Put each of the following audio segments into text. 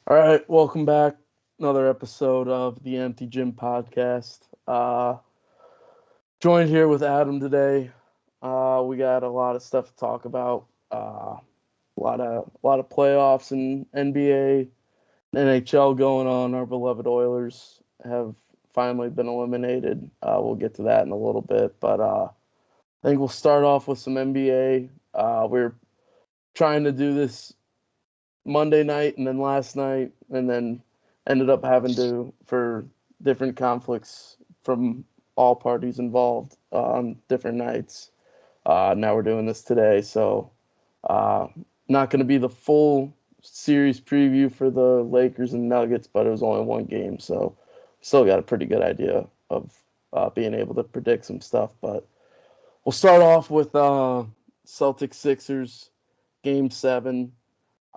All right, welcome back. Another episode of the Empty Gym podcast. Joined here with Adam today. We got a lot of stuff to talk about. A lot of playoffs and NBA, NHL going on. Our beloved Oilers have finally been eliminated. We'll get to that in a little bit, but I think we'll start off with some NBA. We're trying to do this Monday night and then last night, and then ended up having to for different conflicts from all parties involved on different nights. Now we're doing this today, so uh, not going to be the full series preview for the Lakers and Nuggets, but it was only one game, so still got a pretty good idea of being able to predict some stuff. But we'll start off with Celtics Sixers game seven.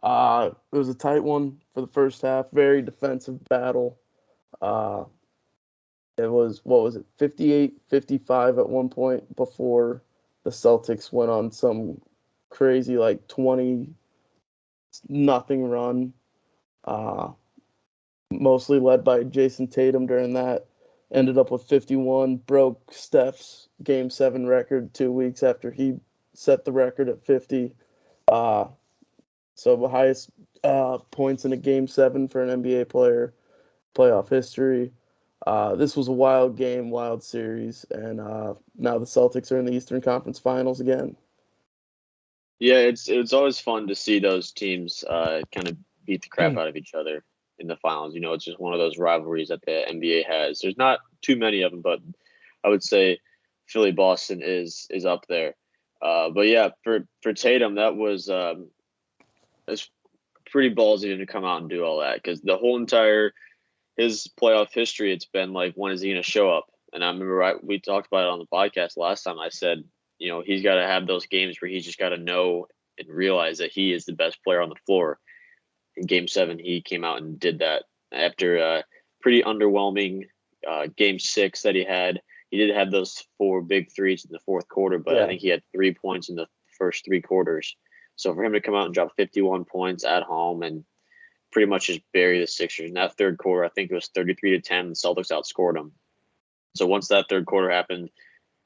It was a tight one for the first half, very defensive battle. Uh, it was, what was it, 58-55 at one point before the Celtics went on some crazy, like, 20 nothing run, uh, mostly led by Jason Tatum during that. Ended up with 51, broke Steph's Game 7 record 2 weeks after he set the record at 50. Uh, So the highest points in a game seven for an NBA player, playoff history. This was a wild game, wild series, and now the Celtics are in the Eastern Conference Finals again. Yeah, it's always fun to see those teams kind of beat the crap out of each other in the finals. It's just one of those rivalries that the NBA has. There's not too many of them, but I would say Philly Boston is up there. But yeah, for Tatum, that's pretty ballsy to come out and do all that because the whole entire his playoff history, it's been like, when is he going to show up? And I remember we talked about it on the podcast last time. I said, he's got to have those games where he's just got to know and realize that he is the best player on the floor. In Game 7, he came out and did that after a pretty underwhelming Game 6 that he had. He did have those four big threes in the fourth quarter, but I Yeah, think he had 3 points in the first three quarters. So for him to come out and drop 51 points at home and pretty much just bury the Sixers in that third quarter, I think it was 33-10. The Celtics outscored them. So once that third quarter happened,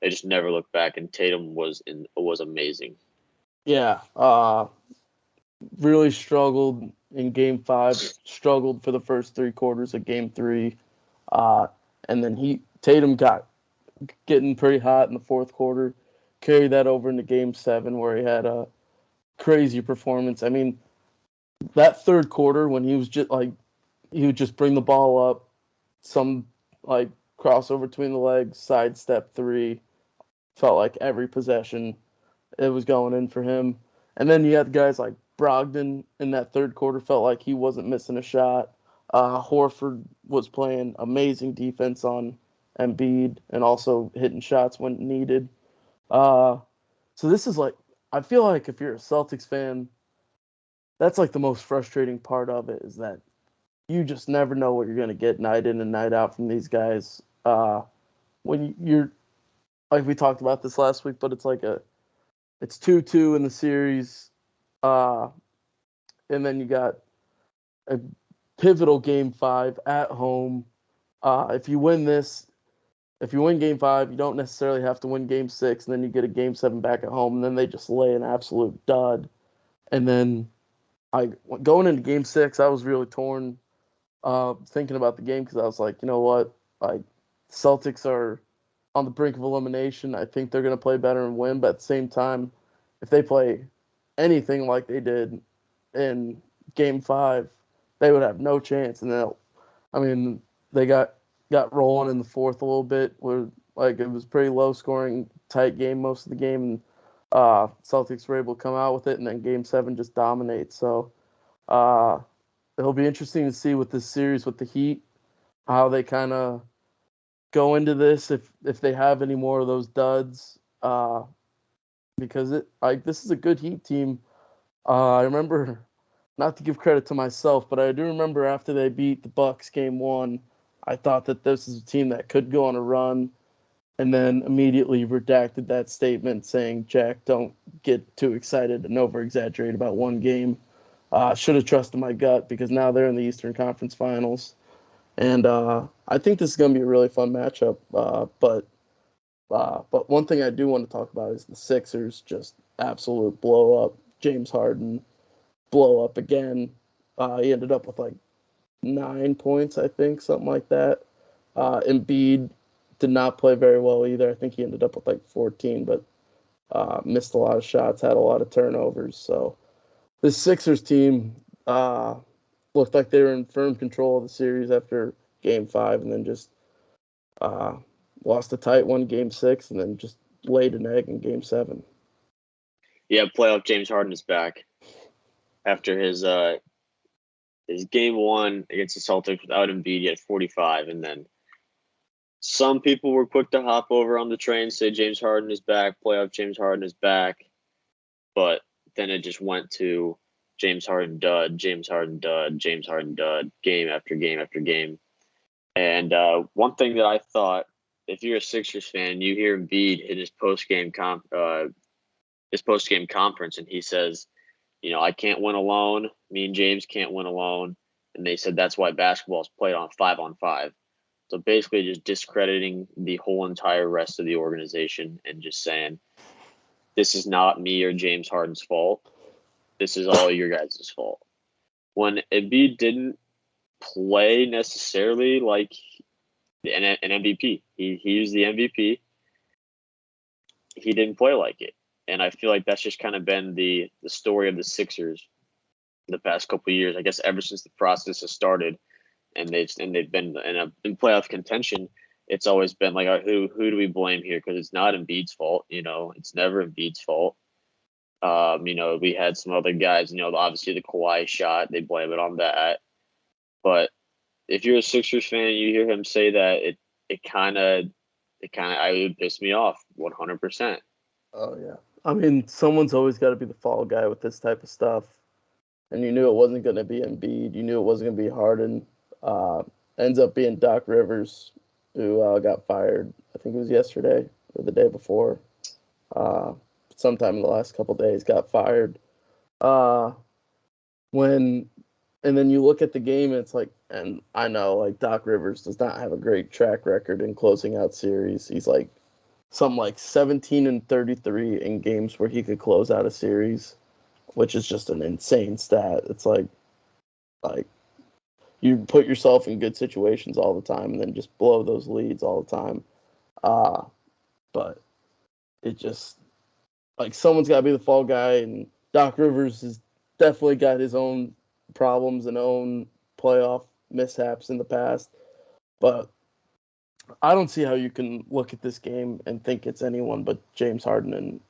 they just never looked back, and Tatum was amazing. yeah. Really struggled in Game 5. Struggled for the first 3 quarters of Game 3, uh, and then Tatum got getting pretty hot in the fourth quarter. Carried that over into Game 7 where he had a crazy performance. I mean, that third quarter when he was just like he would just bring the ball up, some like crossover between the legs, sidestep three. Felt like every possession it was going in for him. And then you had guys like Brogdon in that third quarter felt like he wasn't missing a shot. Horford was playing amazing defense on Embiid and also hitting shots when needed. Uh, so this is like I feel like if you're a Celtics fan, that's like the most frustrating part of it is that you just never know what you're going to get night in and night out from these guys. When you're like we talked about this last week, but it's 2-2 in the series, uh, and then you got a pivotal game five at home. If you win this, if you win game five, you don't necessarily have to win game six, and then you get a game seven back at home, and then they just lay an absolute dud. And then I going into game six, I was really torn thinking about the game because I was like, you know what, like Celtics are on the brink of elimination. I think they're going to play better and win, but at the same time, if they play anything like they did in Game Five, they would have no chance. And then, I mean, they got rolling in the fourth a little bit, where like it was pretty low scoring, tight game most of the game, and Celtics were able to come out with it, and then Game Seven just dominates. So uh, it'll be interesting to see with this series with the Heat how they kind of go into this if they have any more of those duds. Because it like this is a good Heat team. I remember not to give credit to myself, but I do remember after they beat the Bucks game one, I thought that this is a team that could go on a run, and then immediately redacted that statement saying, "Jack, don't get too excited and over exaggerate about one game." Should have trusted my gut because now they're in the Eastern Conference Finals. And I think this is going to be a really fun matchup. But one thing I do want to talk about is the Sixers just absolute blow up. James Harden blow up again. He ended up with like 9 points, I think, something like that. Embiid did not play very well either. I think he ended up with like 14, but missed a lot of shots, had a lot of turnovers. So the Sixers team looked like they were in firm control of the series after Game 5, and then just uh, lost a tight one, Game 6, and then just laid an egg in Game 7. Yeah, playoff James Harden is back after his Game 1 against the Celtics without Embiid. He had 45, and then some people were quick to hop over on the train, say James Harden is back, playoff James Harden is back, but then it just went to James Harden dud, James Harden dud, James Harden dud, game after game after game. And one thing that I thought, if you're a Sixers fan, you hear Embiid in his post game conference, and he says, I can't win alone. Me and James can't win alone. And they said that's why basketball is played on 5-on-5. So basically, just discrediting the whole entire rest of the organization and just saying, this is not me or James Harden's fault. This is all your guys' fault. When Embiid didn't play necessarily like an MVP, he was the MVP. He didn't play like it, and I feel like that's just kind of been the story of the Sixers the past couple of years. I guess ever since the process has started, and they've been in playoff contention. It's always been like, who do we blame here? Because it's not Embiid's fault. It's never Embiid's fault. We had some other guys. Obviously the Kawhi shot, they blame it on that. But if you're a Sixers fan, you hear him say that, it kind of I would piss me off 100%. Oh, yeah. I mean, someone's always got to be the fall guy with this type of stuff. And you knew it wasn't going to be Embiid. You knew it wasn't going to be Harden. Ends up being Doc Rivers, who got fired. I think it was yesterday or the day before. Sometime in the last couple of days, got fired. Uh, when and then you look at the game, and it's like, and I know like Doc Rivers does not have a great track record in closing out series. He's like something like 17-33 in games where he could close out a series, which is just an insane stat. It's like you put yourself in good situations all the time and then just blow those leads all the time. But it just like someone's got to be the fall guy, and Doc Rivers has definitely got his own problems and own playoff mishaps in the past. But I don't see how you can look at this game and think it's anyone but James Harden and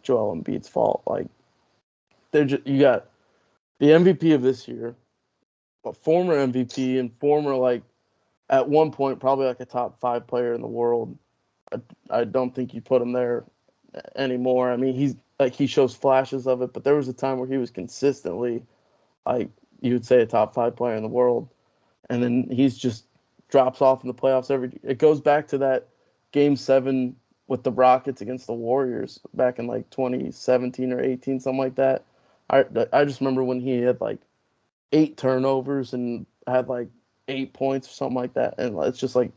Joel Embiid's fault. Like you got the MVP of this year, a former MVP and former like at one point probably like a top 5 player in the world. I don't think you put him there anymore. I mean, he shows flashes of it, but there was a time where he was consistently like you would say a top 5 player in the world, and then he's just drops off in the playoffs it goes back to that Game 7 with the Rockets against the Warriors back in like 2017 or 18, something like that. I just remember when he had like 8 turnovers and had like 8 points or something like that, and it's just like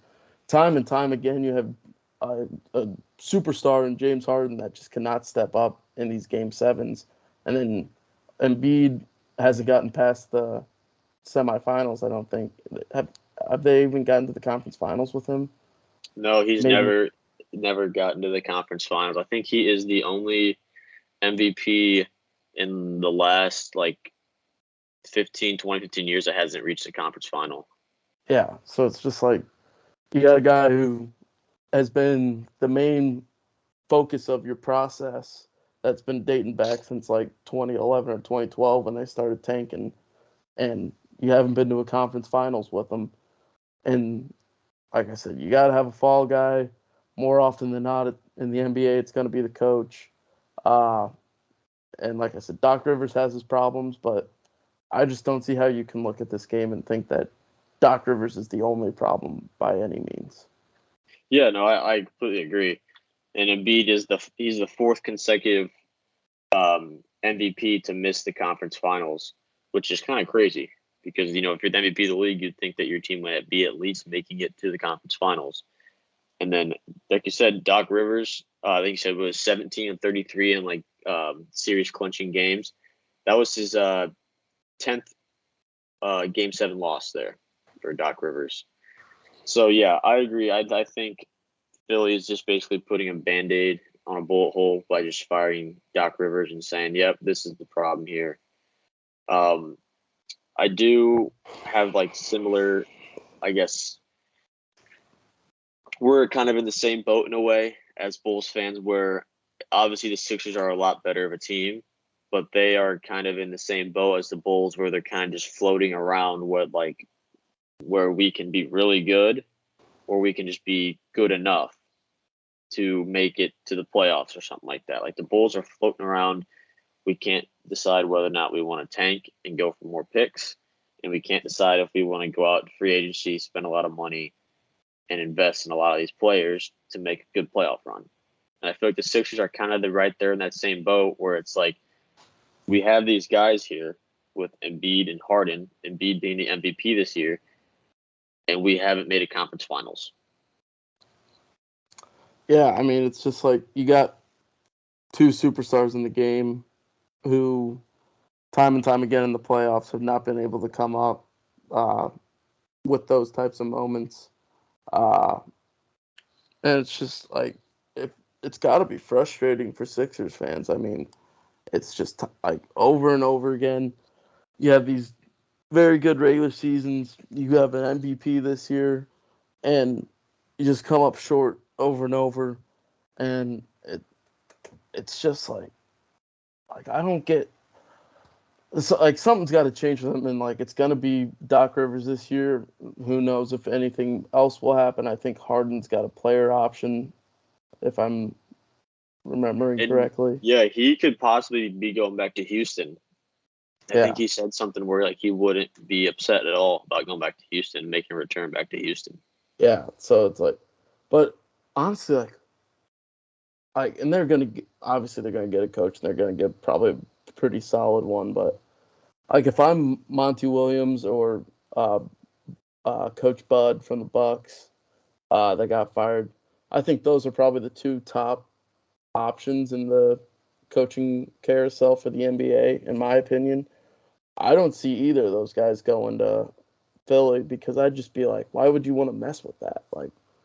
time and time again you have a superstar in James Harden that just cannot step up in these Game 7s, and then Embiid hasn't gotten past the semifinals. I don't think have they even gotten to the conference finals with him? No, he's Maybe. never gotten to the conference finals. I think he is the only MVP in the last like 15 years that hasn't reached the conference final. Yeah, so it's just like you got a guy who has been the main focus of your process that's been dating back since like 2011 or 2012 when they started tanking, and you haven't been to a conference finals with them. And like I said, you got to have a fall guy. More often than not, in the NBA, it's going to be the coach. Uh, and like I said, Doc Rivers has his problems, but I just don't see how you can look at this game and think that Doc Rivers is the only problem by any means. Yeah, no, I completely agree. And Embiid is he's the 4th consecutive MVP to miss the conference finals, which is kind of crazy because, if you're the MVP of the league, you'd think that your team might be at least making it to the conference finals. And then, like you said, Doc Rivers, I think you said it was 17 and 33 in series clinching games. That was his 10th Game 7 loss there for Doc Rivers. So, yeah, I agree. I think Philly is just basically putting a Band-Aid on a bullet hole by just firing Doc Rivers and saying, yep, this is the problem here. I do have similar, I guess, we're kind of in the same boat in a way as Bulls fans, where obviously the Sixers are a lot better of a team, but they are kind of in the same boat as the Bulls, where they're kind of just floating around where we can be really good or we can just be good enough to make it to the playoffs or something like that. Like the Bulls are floating around. We can't decide whether or not we want to tank and go for more picks, and we can't decide if we want to go out free agency, spend a lot of money, and invest in a lot of these players to make a good playoff run. And I feel like the Sixers are kind of right there in that same boat where it's like we have these guys here with Embiid and Harden, Embiid being the MVP this year, and we haven't made a conference finals. Yeah, I mean, it's just like you got two superstars in the game who time and time again in the playoffs have not been able to come up with those types of moments. And it's just like it's got to be frustrating for Sixers fans. I mean, it's just like over and over again. You have these very good regular seasons. You have an MVP this year, and you just come up short over and over. And it's just like I don't get. It's like something's got to change for them, and it's gonna be Doc Rivers this year. Who knows if anything else will happen? I think Harden's got a player option, if I'm remembering correctly. Yeah, he could possibly be going back to Houston. I think he said something where he wouldn't be upset at all about going back to Houston, making a return back to Houston. Yeah, so it's but honestly, and they're gonna obviously they're gonna get a coach, and they're gonna get probably a pretty solid one. But if I'm Monty Williams or Coach Bud from the Bucks that got fired, I think those are probably the two top options in the coaching carousel for the NBA, in my opinion. I don't see either of those guys going to Philly because I'd just be like, why would you want to mess with that?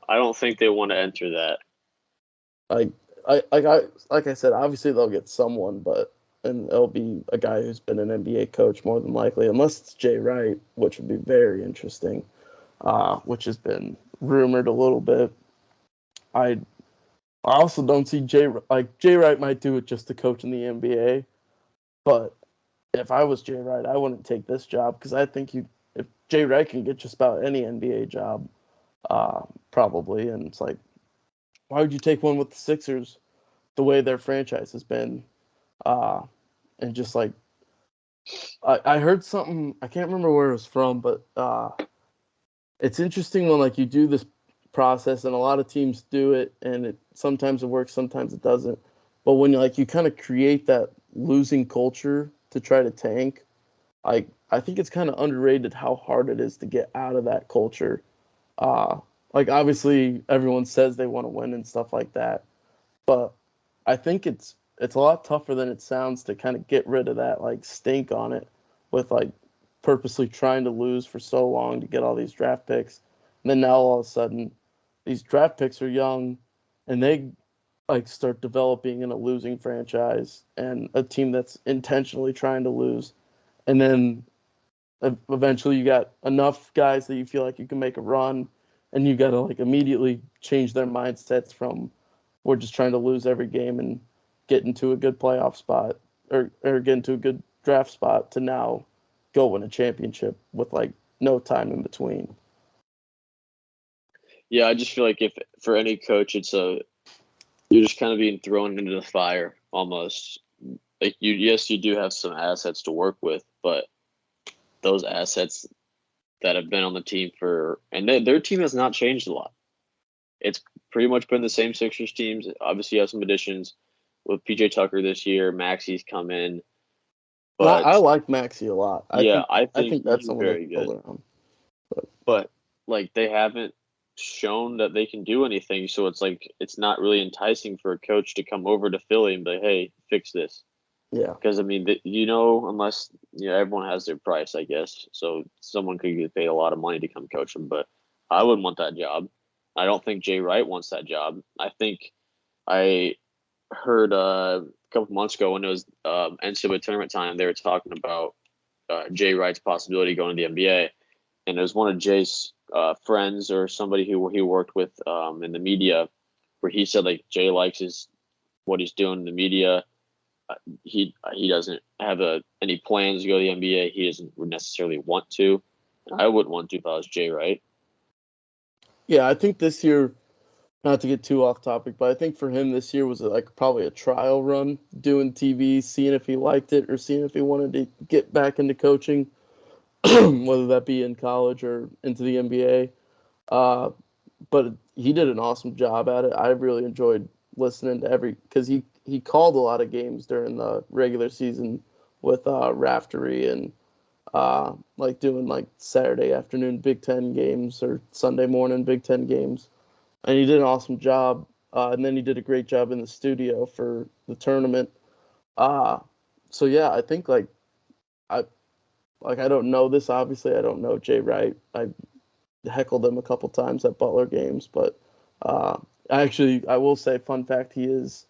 I don't think they want to enter that. Like I said, obviously they'll get someone, and it'll be a guy who's been an NBA coach more than likely, unless it's Jay Wright, which would be very interesting, which has been rumored a little bit. I also don't see Jay Wright might do it just to coach in the NBA, but if I was Jay Wright, I wouldn't take this job because I think if Jay Wright can get just about any NBA job, probably, and it's like, why would you take one with the Sixers, the way their franchise has been, and just I heard something, I can't remember where it was from, but it's interesting when you do this process, and a lot of teams do it, and sometimes it works, sometimes it doesn't. But when you kind of create that losing culture to try to tank, I think it's kind of underrated how hard it is to get out of that culture. Obviously everyone says they want to win and stuff like that, but I think it's a lot tougher than it sounds to kind of get rid of that stink on it with purposely trying to lose for so long to get all these draft picks. And then now all of a sudden these draft picks are young and they start developing in a losing franchise and a team that's intentionally trying to lose. And then eventually you got enough guys that you feel like you can make a run, and you got to immediately change their mindsets from we're just trying to lose every game and get into a good playoff spot or get into a good draft spot to now go win a championship with no time in between. Yeah, I just feel like if for any coach, you're just kind of being thrown into the fire almost. You do have some assets to work with, but those assets that have been on the team and their team has not changed a lot. It's pretty much been the same Sixers teams. Obviously, you have some additions with PJ Tucker this year. Maxi's come in, I but like Maxi a lot. yeah, I I think think that's he's someone they very can build good. around. But like they haven't shown that they can do anything, so it's like it's not really enticing for a coach to come over to Philly and be like, "Hey, fix this." Yeah. Because I mean, unless everyone has their price, I guess. So someone could get paid a lot of money to come coach them, but I wouldn't want that job. I don't think Jay Wright wants that job. I think I heard a couple months ago when it was NCAA tournament time, they were talking about Jay Wright's possibility going to the NBA, and it was one of Jay's friends or somebody who he worked with in the media, where he said like Jay likes what he's doing in the media. He doesn't have any plans to go to the NBA. He doesn't necessarily want to. And I wouldn't want to if I was Jay Wright. Yeah, I think this year, not to get too off topic, but I think for him this year was like probably a trial run, doing TV, seeing if he liked it or seeing if he wanted to get back into coaching, whether that be in college or into the NBA. But he did an awesome job at it. I really enjoyed listening to because he called a lot of games during the regular season with Raftery and like doing like Saturday afternoon Big Ten games or Sunday morning Big Ten games, and he did an awesome job. And then he did a great job in the studio for the tournament. Uh, so yeah, I think I I don't know this obviously. I don't know Jay Wright. I heckled him a couple times at Butler games, but uh, I will say, fun fact, he is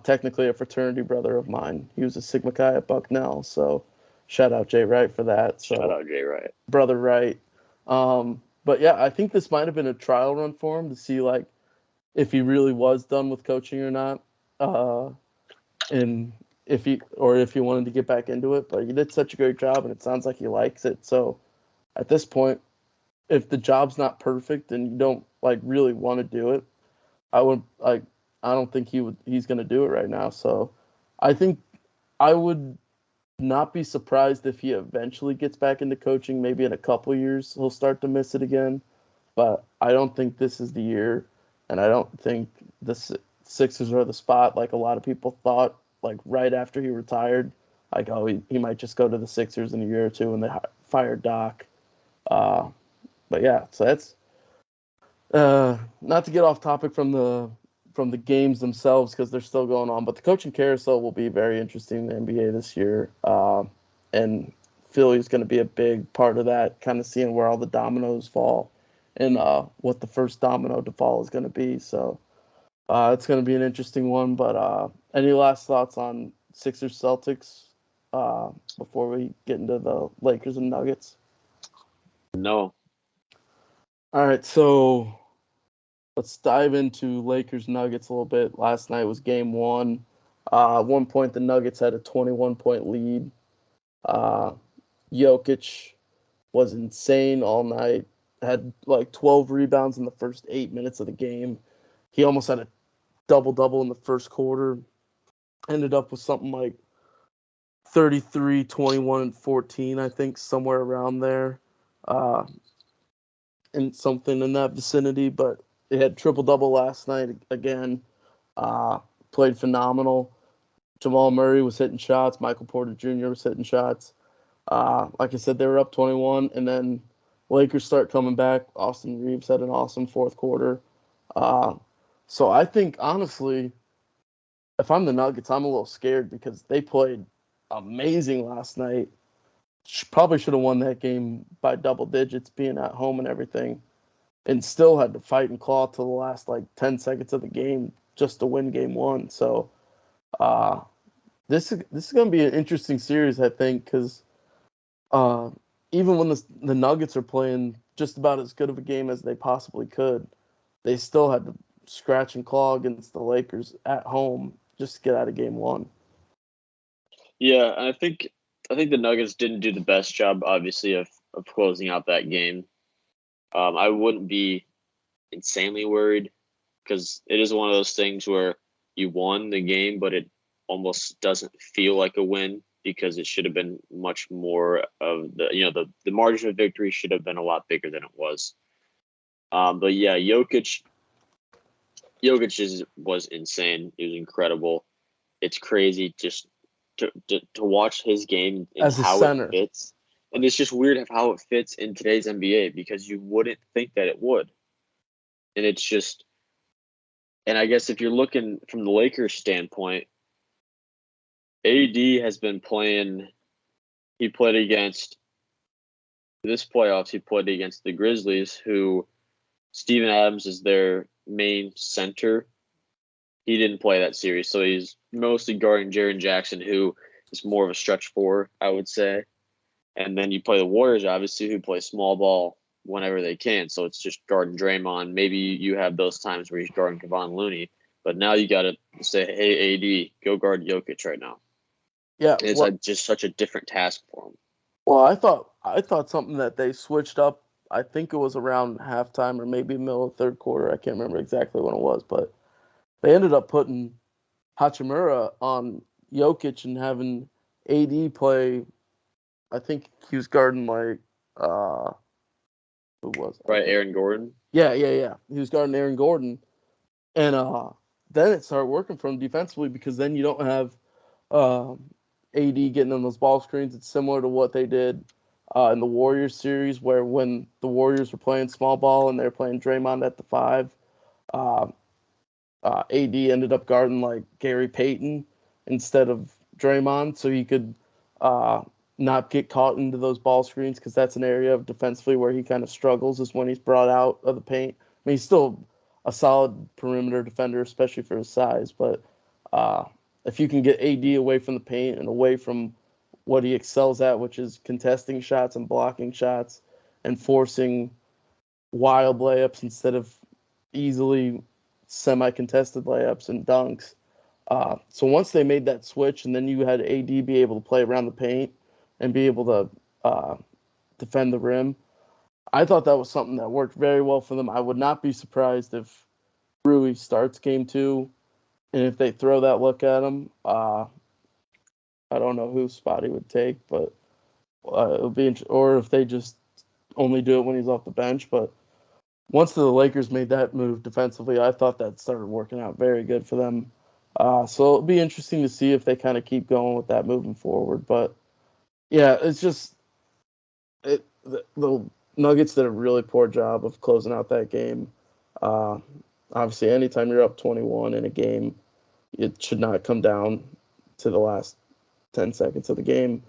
technically a fraternity brother of mine. He was a Sigma Chi at Bucknell, so shout out Jay Wright for that. Shout So out Jay Wright. brother Wright. But yeah, I think this might have been a trial run for him to see like if he really was done with coaching or not, and if he wanted to get back into it. But he did such a great job, and it sounds like he likes it. So at this point, if the job's not perfect and you don't like really want to do it, I don't think he's gonna do it right now. So I think I would not be surprised if he eventually gets back into coaching. Maybe in a couple years he'll start to miss it again. But I don't think this is the year, and I don't think the Sixers are the spot like a lot of people thought. Like right after he retired, like oh he might just go to the Sixers in a year or two, and they fire Doc. Uh, but yeah, so that's not to get off topic from the games themselves because they're still going on, but the coaching carousel will be very interesting in the NBA this year, and Philly's going to be a big part of that. Kind of seeing where all the dominoes fall and what the first domino to fall is going to be. So it's going to be an interesting one. But any last thoughts on Sixers Celtics before we get into the Lakers and Nuggets? No. All right, so let's dive into Lakers Nuggets a little bit. Last night was game one. At one point, the Nuggets had a 21-point lead. Uh, Jokic was insane all night. Had like 12 rebounds in the first 8 minutes of the game. He almost had a double double in the first quarter. Ended up with something like 33, 21, and 14, I think, somewhere around there. Uh, and something in that vicinity. But they had triple double last night again. Uh, Played phenomenal. Jamal Murray was hitting shots. Michael Porter Jr. was hitting shots. Like I said, they were up 21, and then Lakers start coming back. Austin Reeves had an awesome fourth quarter. Uh, so I think honestly, if I'm the Nuggets, I'm a little scared because they played amazing last night. Probably should have won that game by double digits, being at home and everything, and still had to fight and claw to the last like 10 seconds of the game just to win game one. So uh, this is going to be an interesting series, I think, because uh, even when the Nuggets are playing just about as good of a game as they possibly could, they still had to scratch and claw against the Lakers at home just to get out of game one. Yeah, and I think the Nuggets didn't do the best job, obviously, of closing out that game. I wouldn't be insanely worried because it is one of those things where you won the game, but it almost doesn't feel like a win because it should have been much more of the margin of victory should have been a lot bigger than it was. But yeah, Jokic was insane. He was incredible. it's crazy just to watch his game and as a how it center. fits. And it's just weird how it fits in today's NBA because you wouldn't think that it would. And it's just, and I guess if you're looking from the Lakers standpoint, AD has been playing. He played against this playoffs. He played against the Grizzlies, who Steven Adams is their main center. He didn't play that series, so he's mostly guarding Jaren Jackson, who is more of a stretch four, I would say. And then you play the Warriors, obviously, who play small ball whenever they can. So it's just guarding Draymond. Maybe you have those times where he's guarding Kevon Looney, but now you got to say, hey, AD, go guard Jokic right now. Yeah, And it's like just such a different task for him. well, I thought something that they switched up. I think it was around halftime or maybe middle of third quarter. I can't remember exactly when it was, but they ended up putting Hachimura on Jokic and having AD play. I think he was guarding like who was it? Right, Aaron Gordon? Yeah. He was guarding Aaron Gordon, and then it started working for him defensively because then you don't have AD getting on those ball screens. It's similar to what they did in the Warriors series, where when the Warriors were playing small ball and they were playing Draymond at the 5, uh, AD ended up guarding like Gary Payton instead of Draymond, so he could uh, not get caught into those ball screens because that's an area of defensively where he kind of struggles is when he's brought out of the paint. I mean, he's still a solid perimeter defender, especially for his size, but uh, if you can get AD away from the paint and away from what he excels at, which is contesting shots and blocking shots and forcing wild layups instead of easily semi-contested layups and dunks. So once they made that switch, and then you had AD be able to play around the paint and be able to defend the rim, I thought that was something that worked very well for them. I would not be surprised if Rui starts game 2, and if they throw that look at him, I don't know whose spot he would take, but it would be or if they just only do it when he's off the bench. But once the Lakers made that move defensively, I thought that started working out very good for them. So it'll be interesting to see if they kind of keep going with that moving forward. But yeah, it's just the Nuggets did a really poor job of closing out that game. Uh, Obviously, anytime you're up 21 in a game, it should not come down to the last 10 seconds of the game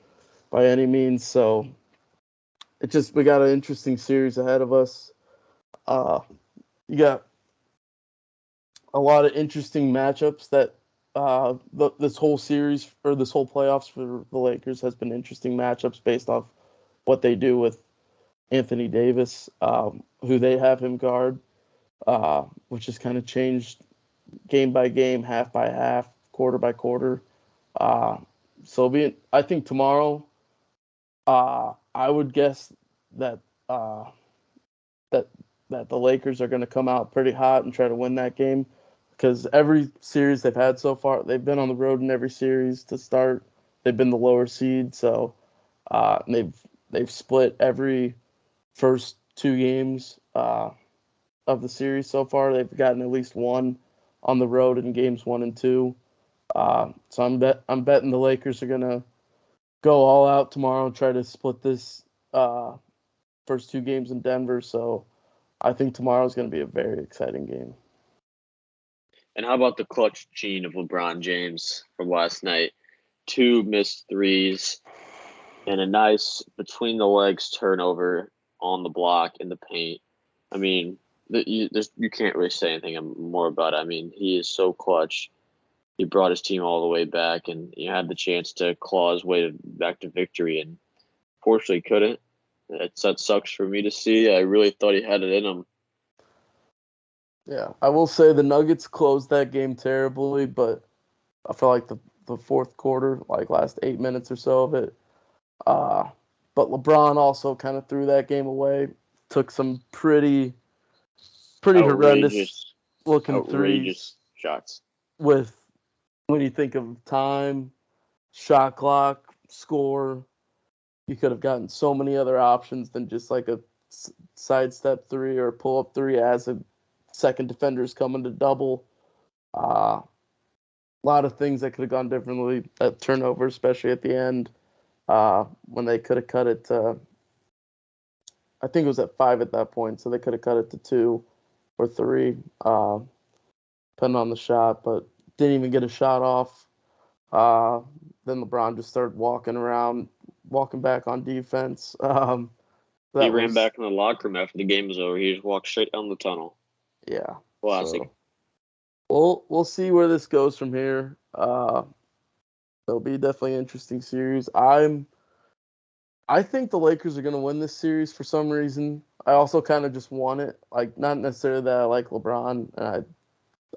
by any means. So we got an interesting series ahead of us. Uh, you got a lot of interesting matchups that this whole series or this whole playoffs for the Lakers has been interesting matchups based off what they do with Anthony Davis, who they have him guard, which has kind of changed game by game, half by half, quarter by quarter. Uh, I think tomorrow, I would guess that uh, that that the Lakers are going to come out pretty hot and try to win that game because every series they've had so far, they've been on the road in every series to start. They've been the lower seed, so they've split every first 2 games of the series so far. They've gotten at least one on the road in games 1 and 2. So I'm betting the Lakers are gonna go all out tomorrow and try to split this first 2 games in Denver. So I think tomorrow is going to be a very exciting game. And how about the clutch gene of LeBron James from last night? 2 missed threes and a nice between the legs turnover on the block in the paint. I mean, you can't really say anything more about it. I mean, he is so clutch. He brought his team all the way back, and he had the chance to claw his way back to victory, and fortunately couldn't. That sucks for me to see. I really thought he had it in him. Yeah, I will say the Nuggets closed that game terribly, but I feel like the fourth quarter, like last 8 minutes or so of it. Uh, but LeBron also kind of threw that game away. Took some pretty horrendous Outrageous, looking threes outrageous shots. with when you think of time, shot clock, score. You could have gotten so many other options than just like a sidestep 3 or pull up 3 as a second defender is coming to double. Uh, lot of things that could have gone differently. That turnover, especially at the end, when they could have cut it to, I think it was at 5 at that point, so they could have cut it to 2 or 3, depending on the shot, but didn't even get a shot off. Then LeBron just started walking back on defense. He That ran was, back in the locker room after the game was over. He just walked straight down the tunnel. yeah. Classic. So we'll see where this goes from here. It'll be definitely an interesting series. I think the Lakers are going to win this series for some reason. I also kind of just want it. Like, not necessarily that I like LeBron, and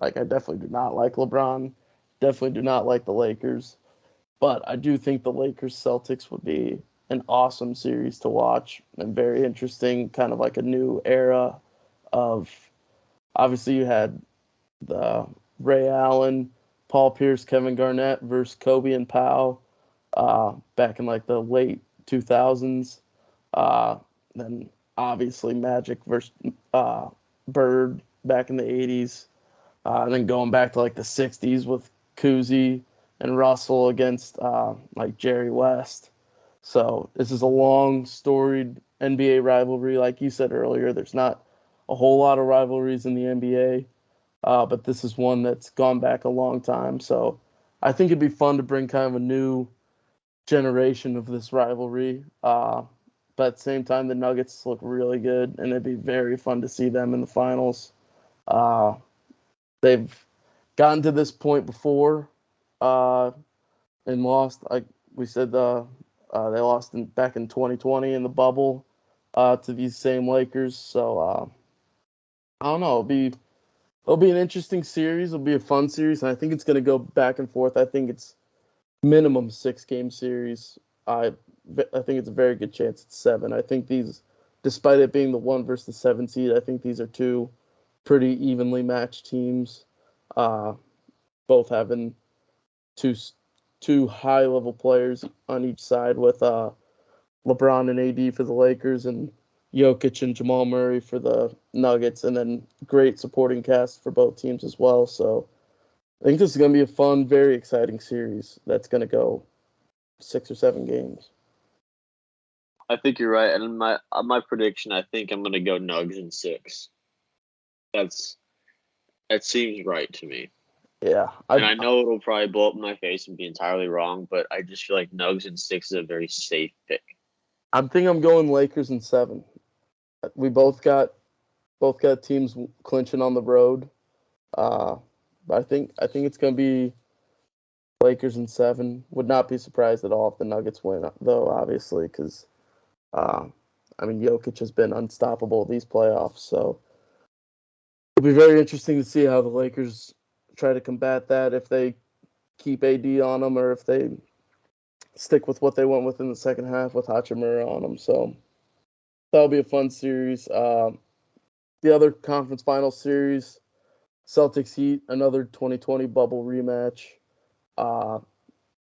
I definitely do not like LeBron. Definitely do not like the Lakers. But I do think the Lakers Celtics would be an awesome series to watch and very interesting, kind of like a new era of, obviously you had the Ray Allen, Paul Pierce, Kevin Garnett versus Kobe and Powell back in like the late 2000s. Uh, then obviously Magic versus Bird back in the 80s. And then going back to like the 60s with Cousy and Russell against like Jerry West. So this is a long, storied NBA rivalry. Like you said earlier, there's not a whole lot of rivalries in the NBA, but this is one that's gone back a long time. So I think it'd be fun to bring kind of a new generation of this rivalry. But at the same time, the Nuggets look really good, and it'd be very fun to see them in the finals. Uh, they've gotten to this point before uh, and lost. Like we said, they lost back in 2020 in the bubble to these same Lakers. So I don't know. It'll be an interesting series. It'll be a fun series, and I think it's going to go back and forth. I think it's minimum 6 game series. I I think it's a very good chance it's 7. I think these, despite it being the 1 versus the 7 seed, I think these are two pretty evenly matched teams. Uh, Both having two two high level players on each side with LeBron and AD for the Lakers and Jokic and Jamal Murray for the Nuggets, and then great supporting cast for both teams as well. So I think this is going to be a fun, very exciting series that's going to go 6 or 7 games. I think you're right. And my prediction, I think I'm gonna go Nugs in 6. That's that seems right to me. Yeah, And I know it'll probably blow up in my face and be entirely wrong, but I just feel like Nugs in 6 is a very safe pick. I'm think I'm going Lakers in 7. We both got teams clinching on the road. Uh, but I think it's going to be Lakers in 7. Would not be surprised at all if the Nuggets win, though, obviously, because uh, I mean Jokic has been unstoppable these playoffs. So it'll be very interesting to see how the Lakers try to combat that, if they keep AD on them or if they stick with what they went with in the second half with Hachimura on them. So that'll be a fun series. The other conference final series, Celtics Heat, another 2020 bubble rematch. Uh,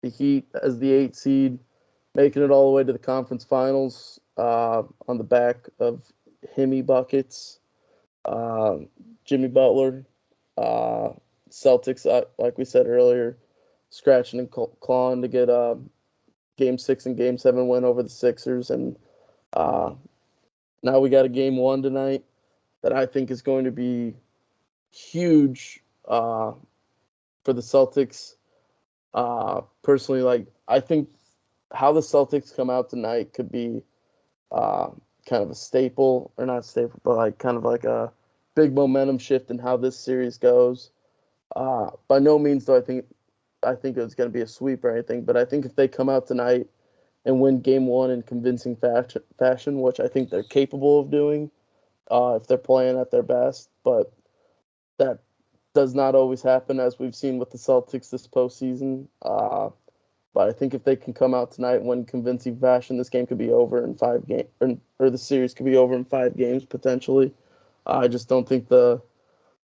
the Heat as the 8 seed, making it all the way to the conference finals on the back of Himmy buckets. Uh, Jimmy Butler. Uh, Celtics, like we said earlier, scratching and clawing to get Game 6 and Game 7 win over the Sixers. And uh, now we got a Game 1 tonight that I think is going to be huge for the Celtics. Personally, like, I think how the Celtics come out tonight could be uh, kind of a staple, or not staple, but like kind of like a big momentum shift in how this series goes. By no means do I think it's going to be a sweep or anything, but I think if they come out tonight and win Game 1 in convincing fashion, which I think they're capable of doing if they're playing at their best, but that does not always happen, as we've seen with the Celtics this postseason. But I think if they can come out tonight and win convincing fashion, this game could be over in 5 games, or the series could be over in 5 games potentially. I just don't think the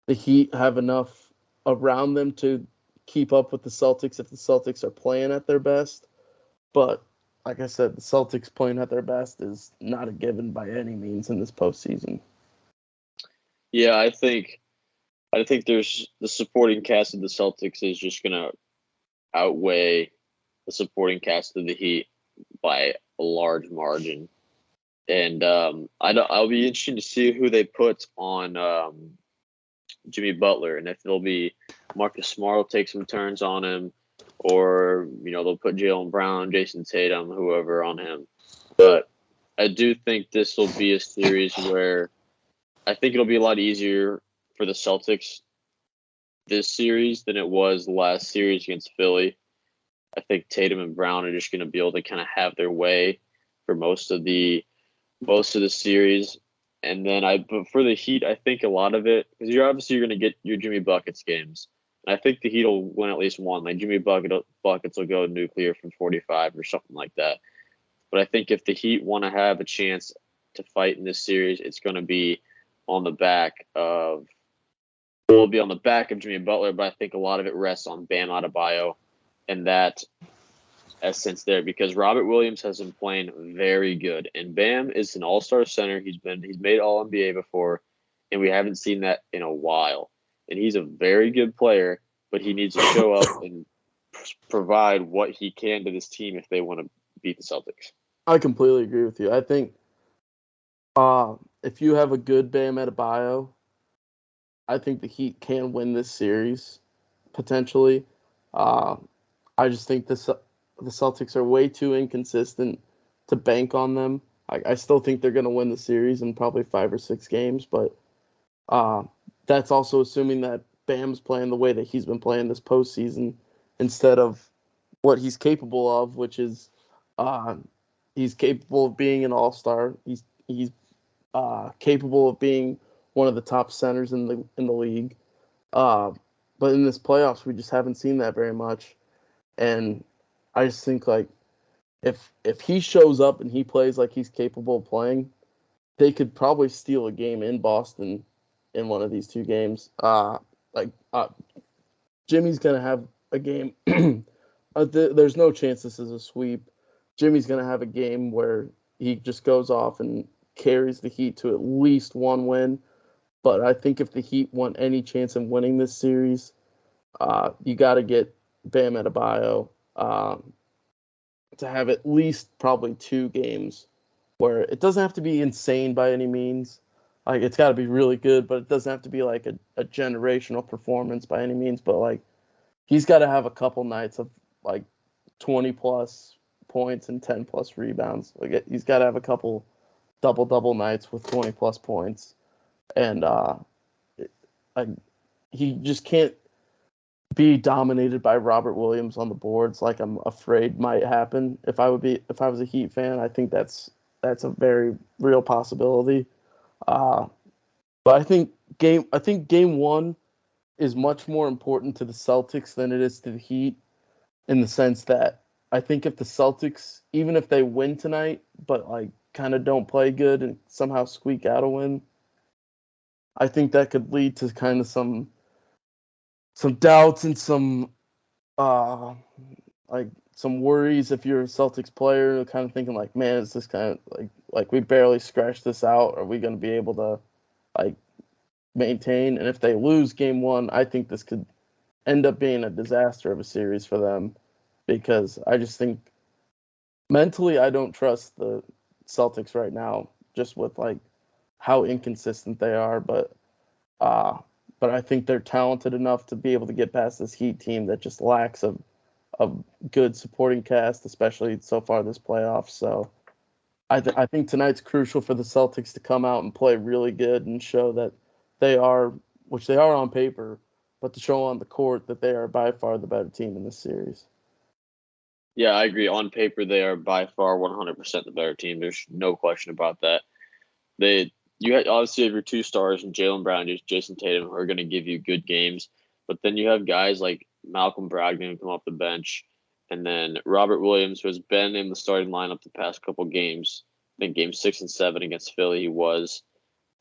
Heat have enough around them to keep up with the Celtics if the Celtics are playing at their best. But like I said, the Celtics playing at their best is not a given by any means in this postseason. Yeah, I think I think there's the supporting cast of the Celtics is just going to outweigh the supporting cast of the Heat by a large margin. And I'll be interested to see who they put on Jimmy Butler, and if it'll be Marcus Smart will take some turns on him, or they'll put Jaylen Brown, Jason Tatum, whoever on him. But I do think this will be a series where I think it'll be a lot easier for the Celtics this series than it was last series against Philly. I think Tatum and Brown are just going to be able to kind of have their way for most of the series. And then but for the Heat, I think a lot of it, because you're going to get your Jimmy Buckets games. And I think the Heat will win at least one. Like Jimmy Buckets will go nuclear from 45 or something like that. But I think if the Heat want to have a chance to fight in this series, it's going to be on the back of Jimmy Butler, but I think a lot of it rests on Bam Adebayo and that essence there, because Robert Williams has been playing very good, and Bam is an all-star center. He's made All-NBA before, and we haven't seen that in a while. And he's a very good player, but he needs to show up and provide what he can to this team if they want to beat the Celtics. I completely agree with you. I think if you have a good Bam Adebayo, I think the Heat can win this series potentially. I just think the Celtics are way too inconsistent to bank on them. I still think they're going to win the series in probably 5 or 6 games, but that's also assuming that Bam's playing the way that he's been playing this postseason instead of what he's capable of, which is he's capable of being an all-star. He's capable of being one of the top centers in the league. But in this playoffs, we just haven't seen that very much. And I just think like if he shows up and he plays like he's capable of playing, they could probably steal a game in Boston in one of these 2 games. Jimmy's gonna have a game. There's no chance this is a sweep. Jimmy's gonna have a game where he just goes off and carries the Heat to at least 1 win. But I think if the Heat want any chance of winning this series, you got to get Bam Adebayo to have at least probably 2 games where it doesn't have to be insane by any means. Like it's got to be really good, but it doesn't have to be like a generational performance by any means. But like he's got to have a couple nights of like 20 plus points and 10 plus rebounds. Like he's got to have a couple double nights with 20 plus points. And he just can't be dominated by Robert Williams on the boards like I'm afraid might happen. If I was a Heat fan, I think that's a very real possibility. But I think game 1 is much more important to the Celtics than it is to the Heat, in the sense that I think if the Celtics, even if they win tonight, but like kind of don't play good and somehow squeak out a win, I think that could lead to kind of some doubts and some like some worries if you're a Celtics player, kind of thinking like, man, is this kind of like we barely scratched this out? Are we going to be able to like maintain? And if they lose game 1, I think this could end up being a disaster of a series for them, because I just think mentally I don't trust the Celtics right now, just with like how inconsistent they are. But I think they're talented enough to be able to get past this Heat team that just lacks a good supporting cast, especially so far this playoff. So I think tonight's crucial for the Celtics to come out and play really good and show that they are, which they are on paper, but to show on the court that they are by far the better team in this series. Yeah, I agree. On paper, they are by far 100% the better team. There's no question about that. Obviously have your 2 stars in Jaylen Brown and Jason Tatum, who are going to give you good games. But then you have guys like Malcolm Brogdon who come off the bench, and then Robert Williams, who has been in the starting lineup the past couple games. I think games 6 and 7 against Philly he was.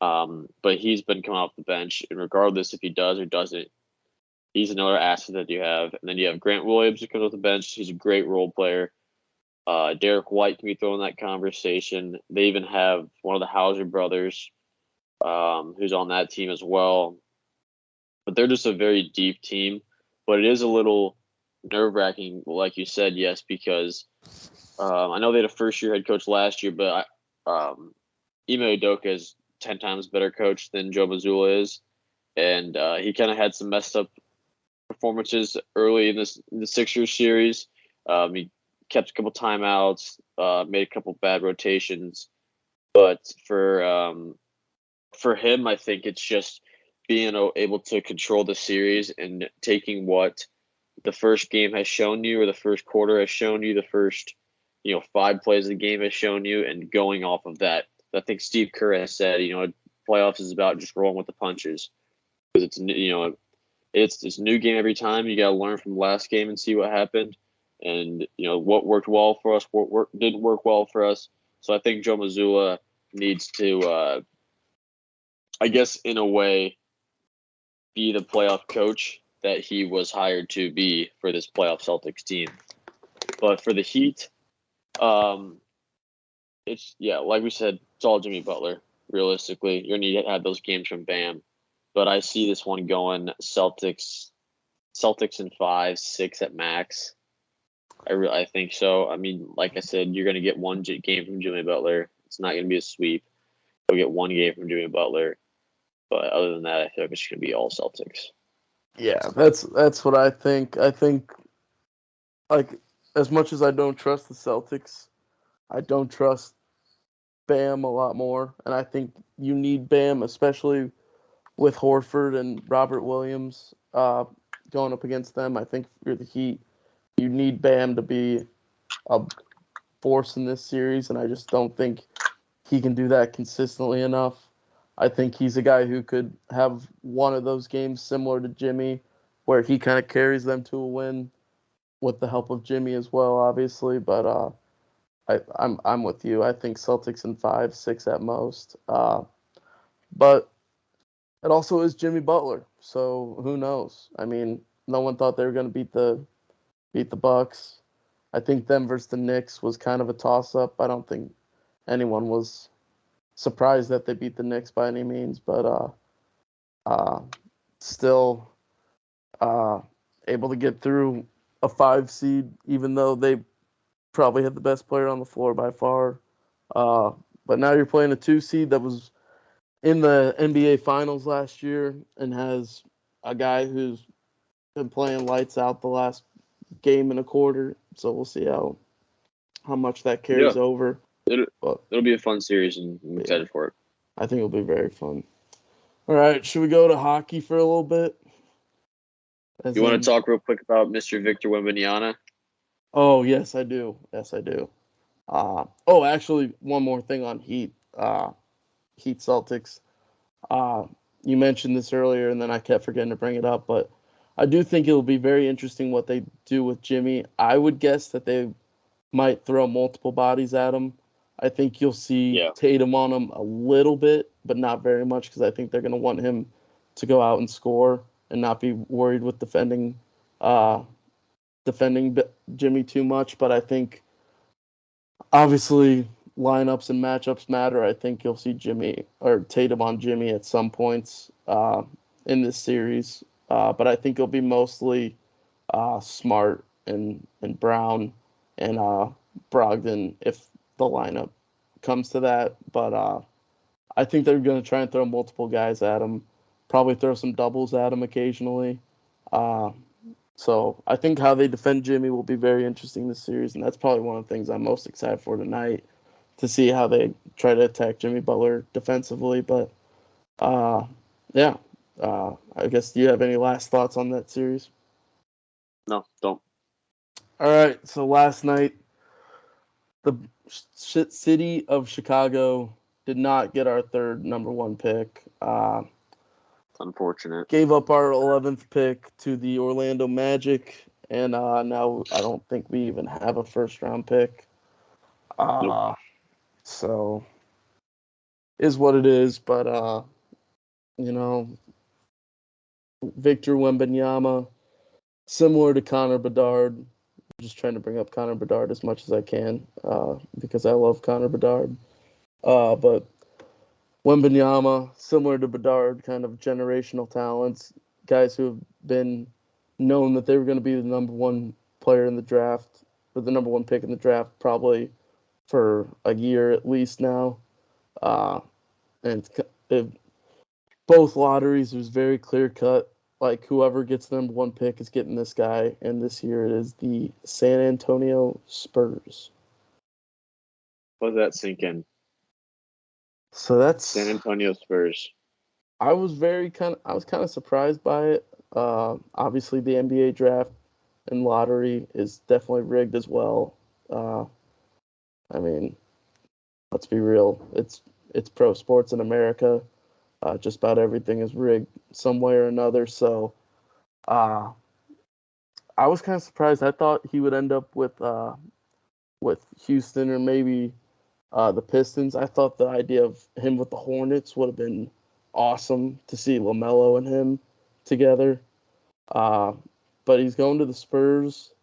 But he's been coming off the bench, and regardless if he does or doesn't, he's another asset that you have. And then you have Grant Williams who comes off the bench. He's a great role player. Derek White can be thrown in that conversation. They even have one of the Hauser brothers, who's on that team as well. but they're just a very deep team. But it is a little nerve-wracking, like you said, yes, because I know they had a first-year head coach last year, but Ime Udoka is 10 times better coach than Joe Mazzulla is, and he kind of had some messed up performances early in the Sixers series. He kept a couple timeouts, made a couple bad rotations, but for him, I think it's just being able to control the series and taking what the first game has shown you, or the first quarter has shown you, the first 5 plays of the game has shown you, and going off of that. I think Steve Kerr has said, playoffs is about just rolling with the punches, because it's a new game every time. You got to learn from the last game and see what happened, and what worked well for us, what didn't work well for us. So I think Joe Mazzulla needs to, I guess, in a way, be the playoff coach that he was hired to be for this playoff Celtics team. But for the Heat, it's like we said, it's all Jimmy Butler. Realistically, you're gonna have those games from Bam, but I see this one going Celtics in 5, 6 at max. I think so. I mean, like I said, you're gonna get one game from Jimmy Butler. It's not gonna be a sweep. You'll get one game from Jimmy Butler. But other than that, I feel like it's going to be all Celtics. Yeah, that's what I think. I think, like, as much as I don't trust the Celtics, I don't trust Bam a lot more. And I think you need Bam, especially with Horford and Robert Williams going up against them. I think for the Heat, you need Bam to be a force in this series, and I just don't think he can do that consistently enough. I think he's a guy who could have one of those games similar to Jimmy, where he kind of carries them to a win with the help of Jimmy as well, obviously. But I'm with you. I think Celtics in 5, 6 at most. But it also is Jimmy Butler, so who knows? I mean, no one thought they were going to beat the Bucks. I think them versus the Knicks was kind of a toss-up. I don't think anyone was surprised that they beat the Knicks by any means, but still able to get through a 5 seed, even though they probably had the best player on the floor by far. But now you're playing a 2 seed that was in the NBA Finals last year and has a guy who's been playing lights out the last game and a quarter. So we'll see how much that carries over. It'll be a fun series, and I'm excited for it. I think it'll be very fun. All right, should we go to hockey for a little bit? You want to talk real quick about Mr. Victor Wembenyama? Oh, yes, I do. Yes, I do. Actually, one more thing on Heat. Heat Celtics. You mentioned this earlier, and then I kept forgetting to bring it up, but I do think it'll be very interesting what they do with Jimmy. I would guess that they might throw multiple bodies at him. I think you'll see Tatum on him a little bit, but not very much, because I think they're going to want him to go out and score and not be worried with defending Jimmy too much. But I think, obviously, lineups and matchups matter. I think you'll see Jimmy or Tatum on Jimmy at some points in this series. But I think it'll be mostly Smart and Brown and Brogdon if the lineup comes to that. But I think they're going to try and throw multiple guys at him, probably throw some doubles at him occasionally. So I think how they defend Jimmy will be very interesting this series, and that's probably one of the things I'm most excited for tonight, to see how they try to attack Jimmy Butler defensively. But I guess, do you have any last thoughts on that series? No, don't. All right, so last night, the city of Chicago did not get our third number 1 pick. It's unfortunate. Gave up our 11th pick to the Orlando Magic, and now I don't think we even have a first-round pick. Nope. So, is what it is, but, Victor Wembenyama, similar to Connor Bedard. I'm just trying to bring up Connor Bedard as much as I can because I love Connor Bedard. But Wembenyama, similar to Bedard, kind of generational talents, guys who have been known that they were going to be the number one player in the draft, or the number one pick in the draft, probably for a year at least now. And both lotteries, it was very clear cut. Like, whoever gets the number one pick is getting this guy. And this year it is the San Antonio Spurs. Let that sink in. So that's San Antonio Spurs. I was kind of surprised by it. Obviously, the NBA draft and lottery is definitely rigged as well. I mean, let's be real. It's pro sports in America. Just about everything is rigged some way or another. So, I was kind of surprised. I thought he would end up with Houston or maybe the Pistons. I thought the idea of him with the Hornets would have been awesome to see LaMelo and him together. But he's going to the Spurs.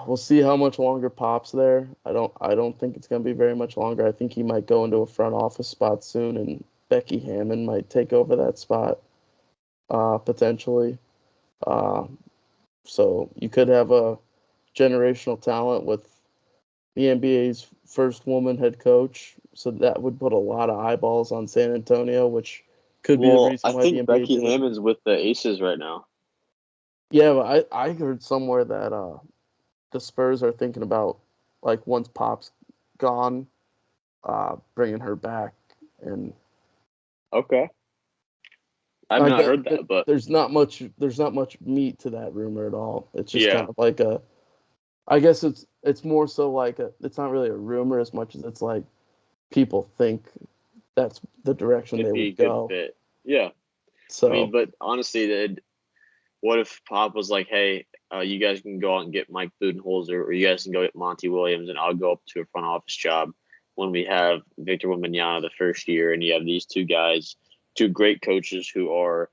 We'll see how much longer Pop's there. I don't think it's going to be very much longer. I think he might go into a front office spot soon, and Becky Hammon might take over that spot potentially. So you could have a generational talent with the NBA's first woman head coach. So that would put a lot of eyeballs on San Antonio, which could be the reason why the NBA Becky did it. Hammon's with the Aces right now. Yeah, but I heard somewhere that the Spurs are thinking about, like, once Pop's gone, bringing her back. And Okay. I've not heard that, but there's not much meat to that rumor at all. It's just yeah. kind of like I guess it's more so like it's not really a rumor as much as it's like people think that's the direction It'd they be a would good go. fit. Yeah. So I mean, but honestly, what if Pop was like, hey, you guys can go out and get Mike Budenholzer, or you guys can go get Monty Williams, and I'll go up to a front office job when we have Victor Wembenyama the first year, and you have these two guys, two great coaches who are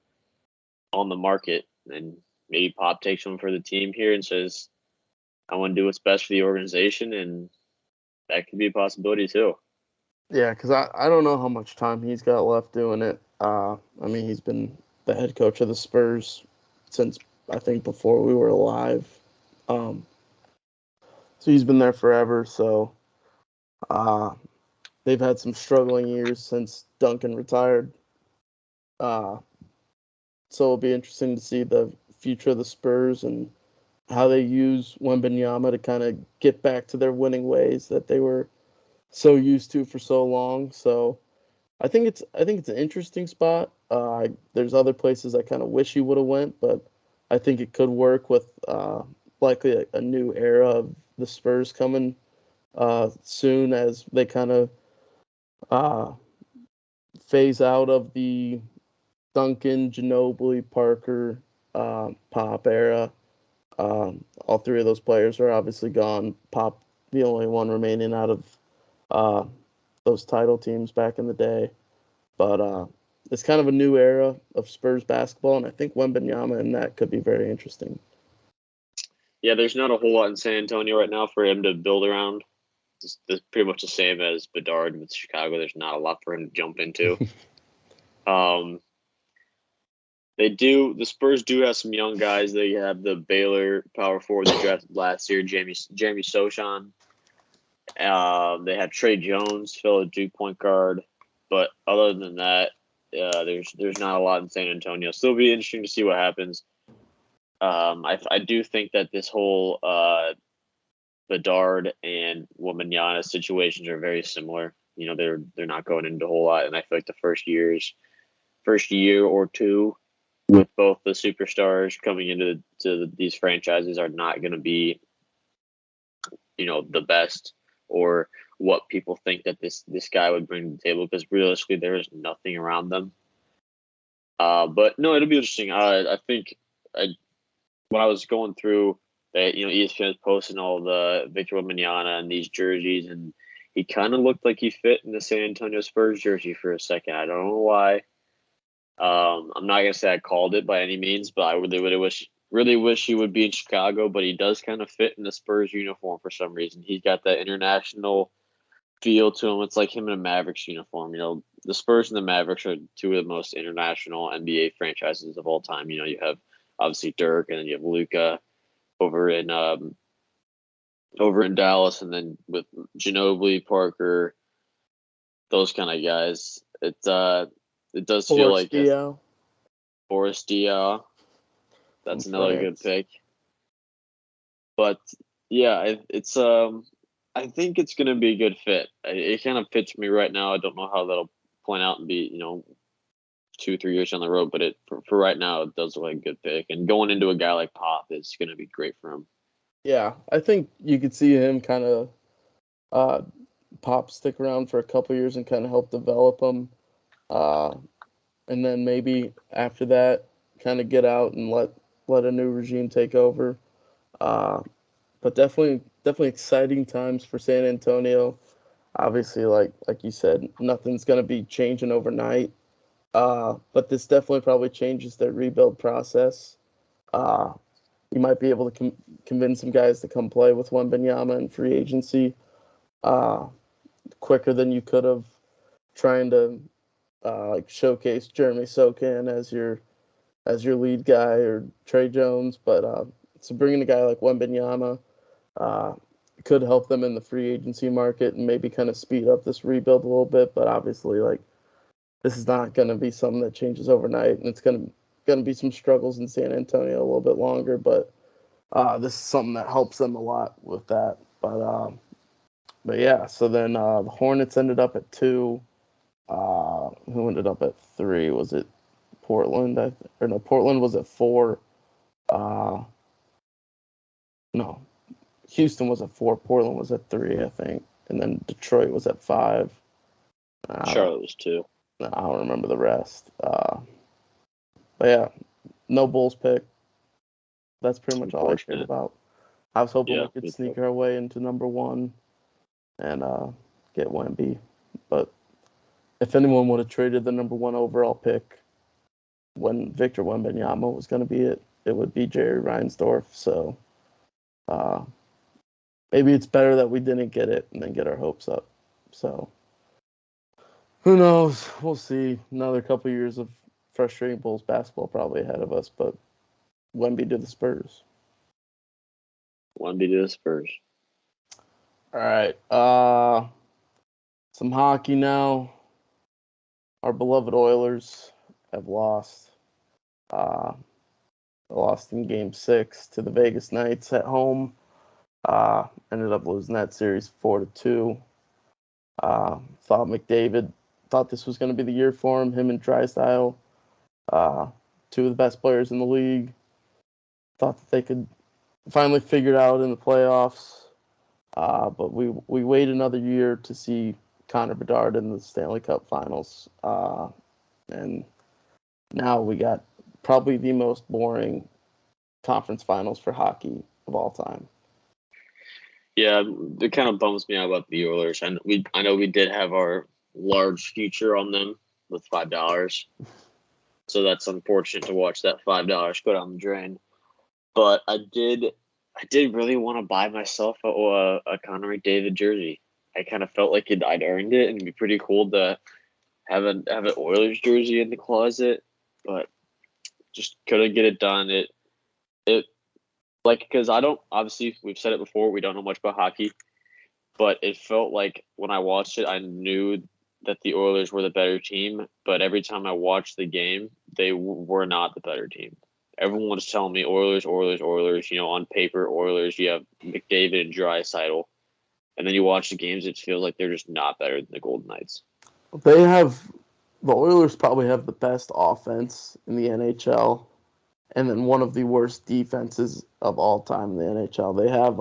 on the market, and maybe Pop takes one for the team here and says, I want to do what's best for the organization, and that could be a possibility too. yeah, because I don't know how much time he's got left doing it. I mean, he's been the head coach of the Spurs since I think before we were alive. So he's been there forever. So they've had some struggling years since Duncan retired. So it'll be interesting to see the future of the Spurs and how they use Wembenyama to kind of get back to their winning ways that they were so used to for so long. So I think it's an interesting spot. There's other places I kind of wish he would have went, but I think it could work with likely a new era of the Spurs coming soon as they kind of phase out of the Duncan, Ginobili, Parker, Pop era. All three of those players are obviously gone. Pop, the only one remaining out of those title teams back in the day. But it's kind of a new era of Spurs basketball, and I think Wembenyama and that could be very interesting. Yeah, there's not a whole lot in San Antonio right now for him to build around. It's pretty much the same as Bedard with Chicago. There's not a lot for him to jump into. The Spurs do have some young guys. They have the Baylor power forward they drafted last year, Jamie Sochan. They have Trey Jones, fellow Duke point guard. But other than that, there's not a lot in San Antonio. Still be interesting to see what happens. I do think that this whole Bedard and Wembanyama situations are very similar. You know, they're not going into a whole lot, and I feel like the first year or two with both the superstars coming into these franchises are not going to be, you know, the best or what people think that this guy would bring to the table, because realistically there is nothing around them. But no, it'll be interesting. I think when I was going through that, you know, ESPN was posting all the Victor Wembanyama and these jerseys, and he kind of looked like he fit in the San Antonio Spurs jersey for a second. I don't know why. I'm not gonna say I called it by any means, but I really wish he would be in Chicago. But he does kind of fit in the Spurs uniform for some reason. He's got that international feel to him. It's like him in a Mavericks uniform. The Spurs and the Mavericks are two of the most international NBA franchises of all time. You have obviously Dirk, and then you have Luka over in Dallas, and then with Ginobili, Parker, those kind of guys. It does feel Forrest like Diaw Boris Diaw. That's from another good France. pick. But yeah, I think it's gonna be a good fit. It kind of fits me right now. I don't know how that'll point out and be 2-3 years down the road, but for right now it does look like a good pick. And going into a guy like Pop is gonna be great for him. Yeah, I think you could see him kind of uh, Pop stick around for a couple years and kind of help develop him. Uh, and then maybe after that, kind of get out and let a new regime take over. Uh, but definitely exciting times for San Antonio. Obviously, like you said, nothing's gonna be changing overnight. But this definitely probably changes their rebuild process. Uh, you might be able to convince some guys to come play with Wembenyama in free agency uh, quicker than you could have trying to like showcase Jeremy Sokan as your lead guy or Trey Jones. But so bringing a guy like Wembenyama uh, could help them in the free agency market and maybe kind of speed up this rebuild a little bit. But obviously, like this is not going to be something that changes overnight, and it's going to be some struggles in San Antonio a little bit longer. But this is something that helps them a lot with that. But yeah, so then the Hornets ended up at 2. Who ended up at 3? Was it Portland? Or no, Portland was at 4. Uh, no, Houston was at 4. Portland was at 3, I think, and then Detroit was at 5. I don't, Charlotte was too. I don't remember the rest. But yeah, no Bulls pick. That's pretty much all I cared Unfortunate. about. I was hoping Yeah. we could sneak our way into number 1 and get Wemby, but if anyone would have traded the number 1 overall pick when Victor Wembenyama was going to be it would be Jerry Reinsdorf. So uh, maybe it's better that we didn't get it and then get our hopes up. So who knows? We'll see. Another couple years of frustrating Bulls basketball probably ahead of us, but Wemby to the Spurs. Want to be to the Spurs. All right. Some hockey now. Our beloved Oilers have lost. Uh, lost in Game 6 to the Vegas Knights at home. Ended up losing that series 4-2. Thought this was going to be the year for him. Him and Drysdale, two of the best players in the league. Thought that they could finally figure it out in the playoffs. But we wait another year to see Connor Bedard in the Stanley Cup Finals. And now we got probably the most boring conference finals for hockey of all time. Yeah, it kind of bums me out about the Oilers. I know we did have our large future on them with $5, so that's unfortunate to watch that $5 go down the drain. But I did really want to buy myself a Connor McDavid jersey. I kind of felt like I'd earned it, and it'd be pretty cool to have an Oilers jersey in the closet, but just couldn't get it done. It like because I don't obviously we've said it before, we don't know much about hockey, but it felt like when I watched it, I knew that the Oilers were the better team. But every time I watched the game, they were not the better team. Everyone was telling me Oilers, Oilers, Oilers. On paper, Oilers. You have McDavid and Draisaitl, and then you watch the games, it feels like they're just not better than the Golden Knights. The Oilers probably have the best offense in the NHL, and then one of the worst defenses of all time in the NHL. They have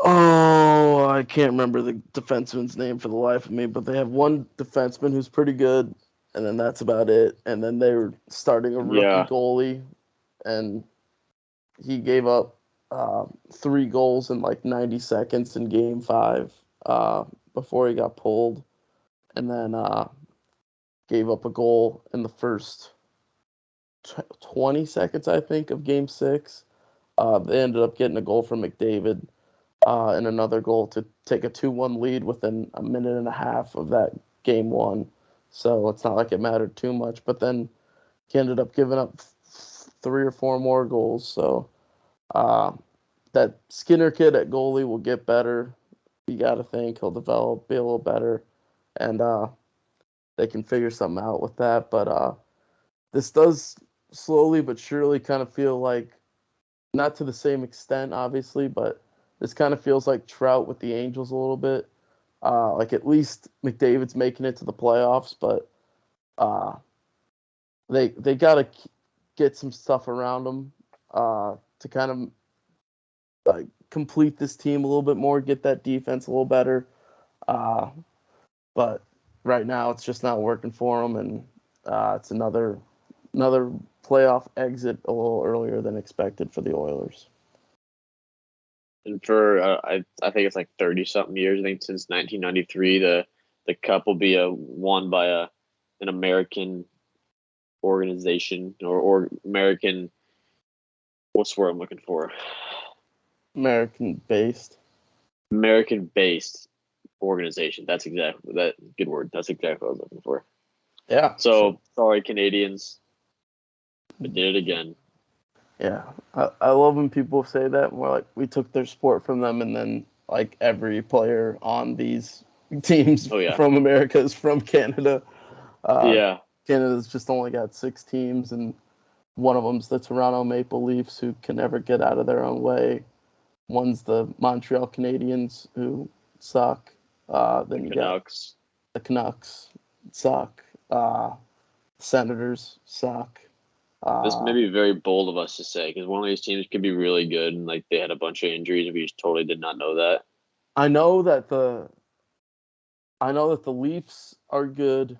I can't remember the defenseman's name for the life of me, but they have one defenseman who's pretty good, and then that's about it. And then they're starting a rookie Yeah, goalie, and he gave up 3 goals in like 90 seconds in Game 5 before he got pulled, and then gave up a goal in the first 20 seconds, I think, of Game 6. They ended up getting a goal from McDavid. and another goal to take a 2-1 lead within a minute and a half of that game one. So it's not like it mattered too much. But then he ended up giving up 3 or 4 more goals. So that Skinner kid at goalie will get better. You got to think he'll develop, be a little better, and they can figure something out with that. But this does slowly but surely kind of feel like, not to the same extent, obviously, but this kind of feels like Trout with the Angels a little bit. Like at least McDavid's making it to the playoffs, but uh, they got to get some stuff around them to kind of like complete this team a little bit more, get that defense a little better. But right now it's just not working for them, and it's another playoff exit a little earlier than expected for the Oilers. And for I think it's like 30-something years. I think since 1993, the Cup will be won by an American organization or American. What's the word I'm looking for? American-based organization. That's exactly that. Good word. That's exactly what I was looking for. Yeah. So sorry, Canadians. I did it again. Yeah, I love when people say that. We're like, we took their sport from them, and then like every player on these teams from America is from Canada. Canada's just only got 6 teams, and one of them's the Toronto Maple Leafs, who can never get out of their own way. One's the Montreal Canadiens, who suck. Then you got the Canucks, suck. Senators suck. This may be very bold of us to say, because one of these teams could be really good, and like they had a bunch of injuries, and we just totally did not know that. I know that the Leafs are good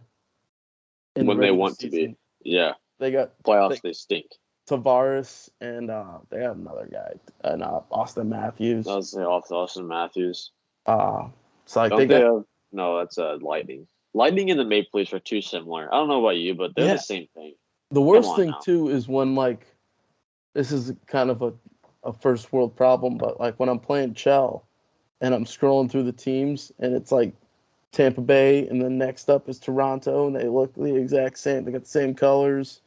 when they want to be. Yeah, they got playoffs. They stink. Tavares, and they have another guy, and Austin Matthews. I was Austin Matthews. So like that's Lightning. Lightning and the Maple Leafs are too similar. I don't know about you, but they're the same thing. The worst thing too is when like this is kind of a first world problem, but like when I'm playing Chell and I'm scrolling through the teams and it's like Tampa Bay and then next up is Toronto and they look the exact same. They got the same colors,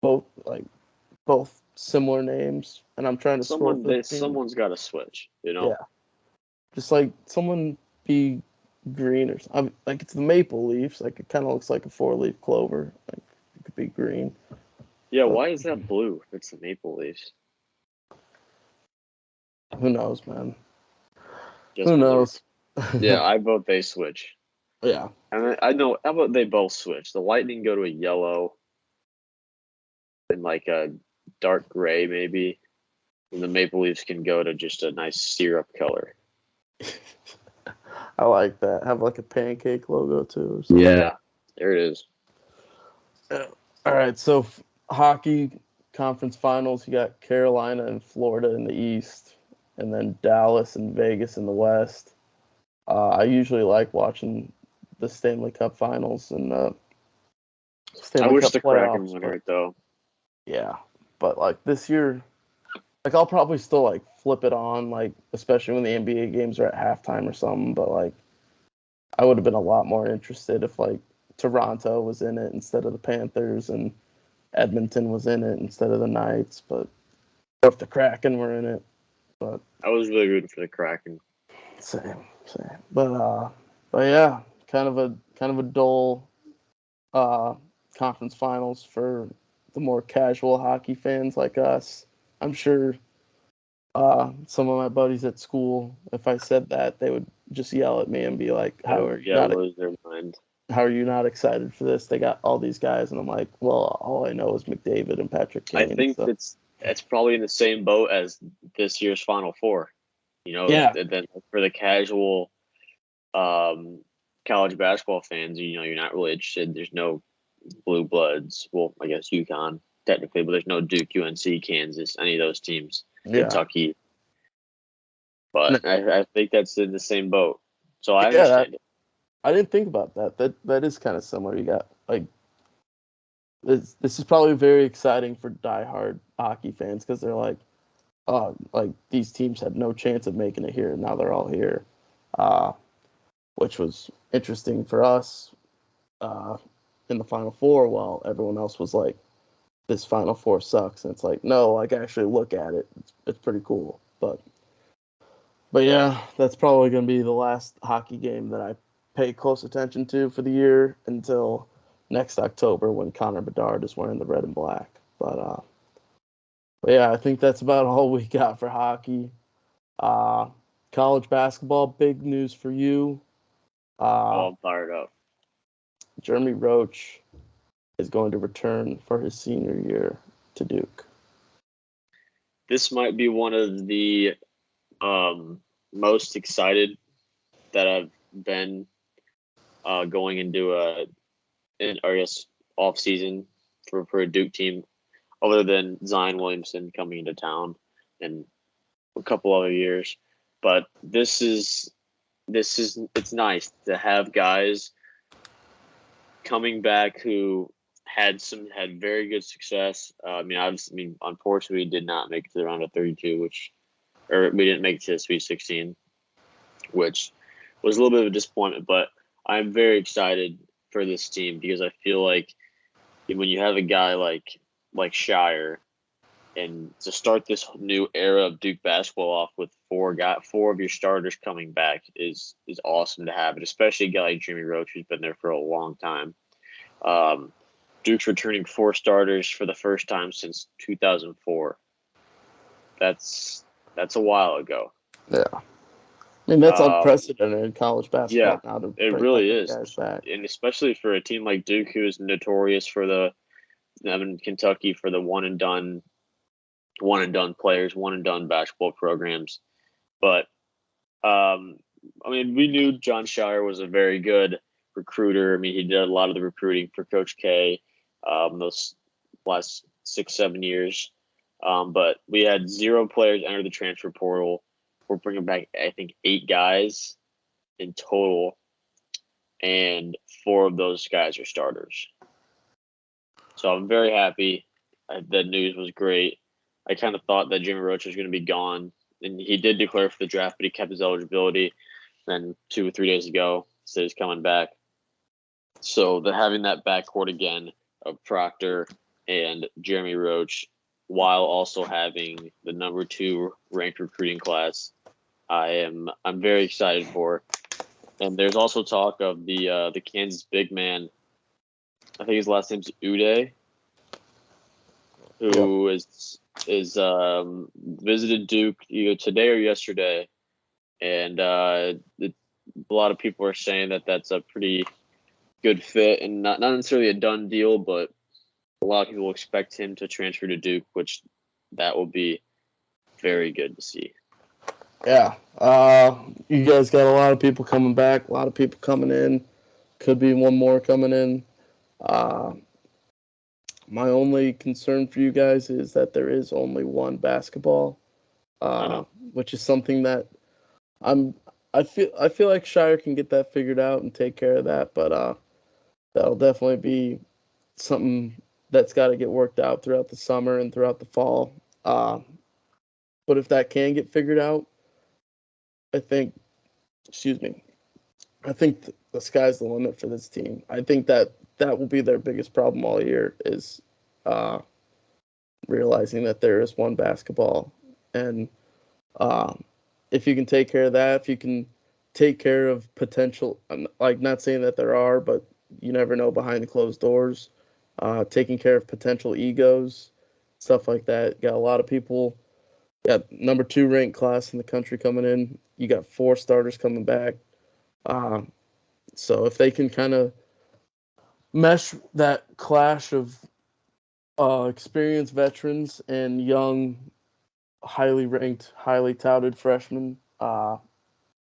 both similar names, and I'm trying to scroll through the team. Someone's got to switch, you know. Yeah, just like someone be green or something. Like it's the Maple Leafs. Like it kind of looks like a 4-leaf clover. Like it could be green. Yeah, why is that blue? It's the Maple Leafs. Who knows, man? Who knows? Yeah, I vote they switch. Yeah. I know. How about they both switch? The Lightning go to a yellow and like a dark gray, maybe. And the Maple Leafs can go to just a nice syrup color. I like that. Have like a pancake logo too. Or something. Yeah, there it is. All right, so hockey conference finals, you got Carolina and Florida in the East, and then Dallas and Vegas in the West. I usually like watching the Stanley Cup finals and Stanley I wish Cup the Kraken won it though. Yeah, but like this year, like I'll probably still like flip it on, like especially when the NBA games are at halftime or something. But like, I would have been a lot more interested if like Toronto was in it instead of the Panthers and Edmonton was in it instead of the Knights. But if the Kraken were in it, but I was really rooting for the Kraken. Same. But yeah, kind of a dull conference finals for the more casual hockey fans like us. I'm sure some of my buddies at school, if I said that, they would just yell at me and be like, lose their mind. How are you not excited for this? They got all these guys, and I'm like, well, all I know is McDavid and Patrick Kane. I think it's probably in the same boat as this year's Final Four. You know, then for the casual college basketball fans, you know, you're not really interested. There's no blue bloods. Well, I guess UConn technically, but there's no Duke, UNC, Kansas, any of those teams, Kentucky. But I think that's in the same boat. So I understand it. I didn't think about that. That is kind of similar. You got like this is probably very exciting for diehard hockey fans because they're like, like these teams had no chance of making it here, and now they're all here, uh, which was interesting for us in the Final Four, while everyone else was like, this Final Four sucks. And it's like, no, like actually look at it. It's pretty cool. But yeah, that's probably going to be the last hockey game that I pay close attention to for the year until next October when Connor Bedard is wearing the red and black. But yeah, I think that's about all we got for hockey. Uh, College basketball, big news for you. All fired up. Jeremy Roach is going to return for his senior year to Duke. This might be one of the most excited that I've been going into off season for a Duke team, other than Zion Williamson coming into town and a couple other years. But it's nice to have guys coming back who had very good success. Unfortunately, we did not make it to the round of 32, we didn't make it to the Sweet 16, which was a little bit of a disappointment. But I'm very excited for this team because I feel like when you have a guy like Shire, and to start this new era of Duke basketball off with four of your starters coming back is awesome to have, and especially a guy like Jimmy Roach who's been there for a long time. Duke's returning 4 starters for the first time since 2004. That's a while ago. Yeah. I mean, that's unprecedented in college basketball. Yeah, now to it bring really that is. guys back. And especially for a team like Duke, who is notorious for Kentucky for the one and done players, one and done basketball programs. But we knew John Shire was a very good recruiter. I mean, he did a lot of the recruiting for Coach K those last 6-7 years. But we had 0 players enter the transfer portal. We're bringing back, I think, 8 guys in total, and 4 of those guys are starters. So I'm very happy. The news was great. I kind of thought that Jimmy Roach was going to be gone, and he did declare for the draft, but he kept his eligibility. Then 2 or 3 days ago, said he's coming back. So having that backcourt again of Proctor and Jeremy Roach, while also having the number 2 ranked recruiting class, I'm very excited for. And there's also talk of the Kansas big man. I think his last name's Uday, who is visited Duke either today or yesterday, and a lot of people are saying that that's a pretty good fit and not necessarily a done deal, but a lot of people expect him to transfer to Duke, which that will be very good to see. Yeah. You guys got a lot of people coming back, a lot of people coming in. Could be one more coming in. My only concern for you guys is that there is only one basketball, which is something that I feel like Shire can get that figured out and take care of that, but that'll definitely be something that's got to get worked out throughout the summer and throughout the fall. But if that can get figured out, I think the sky's the limit for this team. I think that will be their biggest problem all year is realizing that there is one basketball. And if you can take care of that, if you can take care of potential, I'm like not saying that there are, but you never know behind the closed doors, taking care of potential egos, stuff like that. Got a lot of people. Got number 2 ranked class in the country coming in. You got 4 starters coming back. So if they can kind of mesh that clash of experienced veterans and young, highly ranked, highly touted freshmen,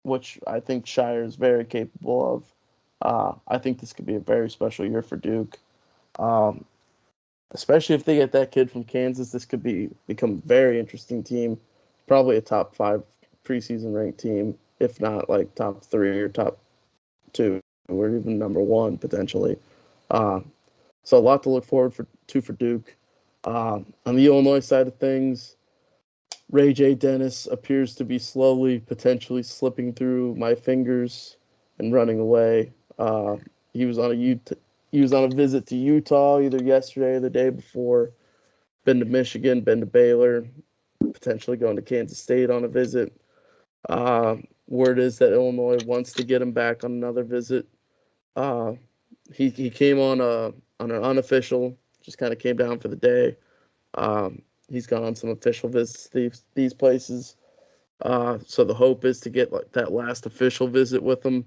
which I think Shire is very capable of, I think this could be a very special year for Duke. Especially if they get that kid from Kansas, this could become a very interesting team. Probably a top 5 preseason ranked team, if not like top 3 or top 2, or even number 1 potentially. So a lot to look forward to for Duke. On the Illinois side of things, Ray J. Dennis appears to be slowly, potentially slipping through my fingers and running away. He was on he was on a visit to Utah either yesterday or the day before. Been to Michigan, been to Baylor, potentially going to Kansas State on a visit. Word is that Illinois wants to get him back on another visit. Uh, he came on an unofficial, just kind of came down for the day. He's gone on some official visits to these places. So the hope is to get like that last official visit with him.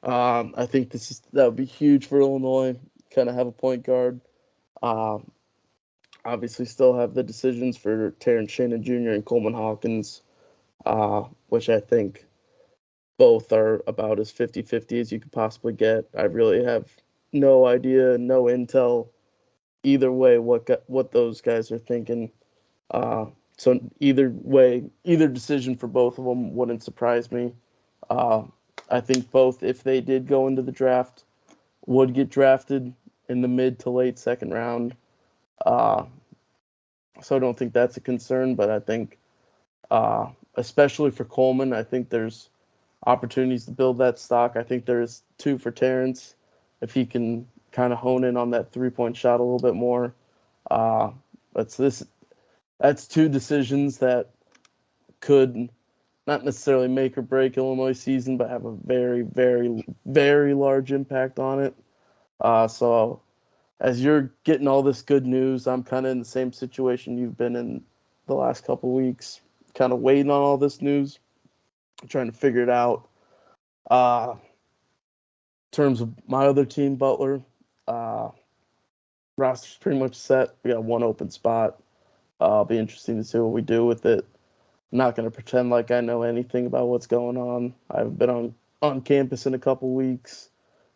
I think that would be huge for Illinois. Kind of have a point guard. Um, Obviously, still have the decisions for Terrence Shannon Jr. and Coleman Hawkins, which I think both are about as 50-50 as you could possibly get. I really have no idea, no intel either way what those guys are thinking. So either way, either decision for both of them wouldn't surprise me. Uh, I think both, if they did go into the draft, would get drafted in the mid to late second round. Uh, so I don't think that's a concern, but I think, especially for Coleman, I think there's opportunities to build that stock. I think there's two for Terrence if he can kind of hone in on that 3-point shot a little bit more. Uh, that's two decisions that could not necessarily make or break Illinois season, but have a very, very, very large impact on it. So as you're getting all this good news, I'm kind of in the same situation you've been in the last couple of weeks, kind of waiting on all this news, trying to figure it out. In terms of my other team, Butler, uh, roster's pretty much set. We got one open spot. It'll be interesting to see what we do with it. I'm not going to pretend like I know anything about what's going on. I haven't been on campus in a couple weeks.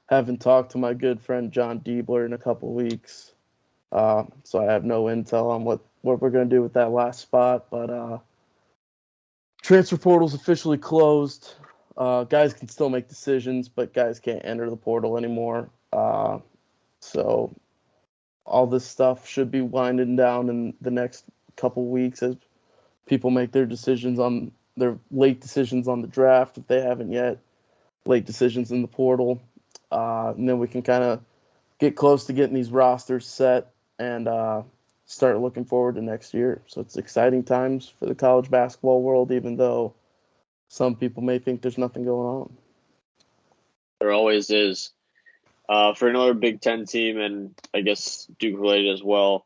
Haven't talked to my good friend John Diebler in a couple weeks. So I have no intel on what we're going to do with that last spot. But transfer portal's officially closed. Guys can still make decisions, but guys can't enter the portal anymore. So all this stuff should be winding down in the next couple weeks as people make their late decisions on the draft if they haven't yet, late decisions in the portal. And then we can kind of get close to getting these rosters set and start looking forward to next year. So it's exciting times for the college basketball world, even though some people may think there's nothing going on. There always is. For another Big Ten team, and I guess Duke related as well,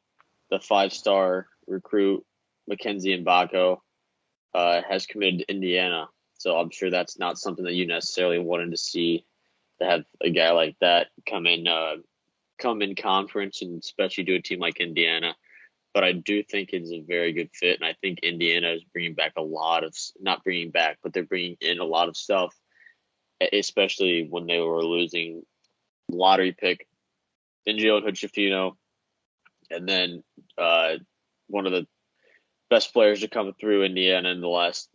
the 5-star recruit Mackenzie Mbako has committed to Indiana. So I'm sure that's not something that you necessarily wanted to see, to have a guy like that come in conference, and especially to a team like Indiana. But I do think it's a very good fit, and I think Indiana is bringing back not bringing back, but they're bringing in a lot of stuff, especially when they were losing lottery pick Angelo Hood-Schifino, and then one of the best players to come through Indiana in the last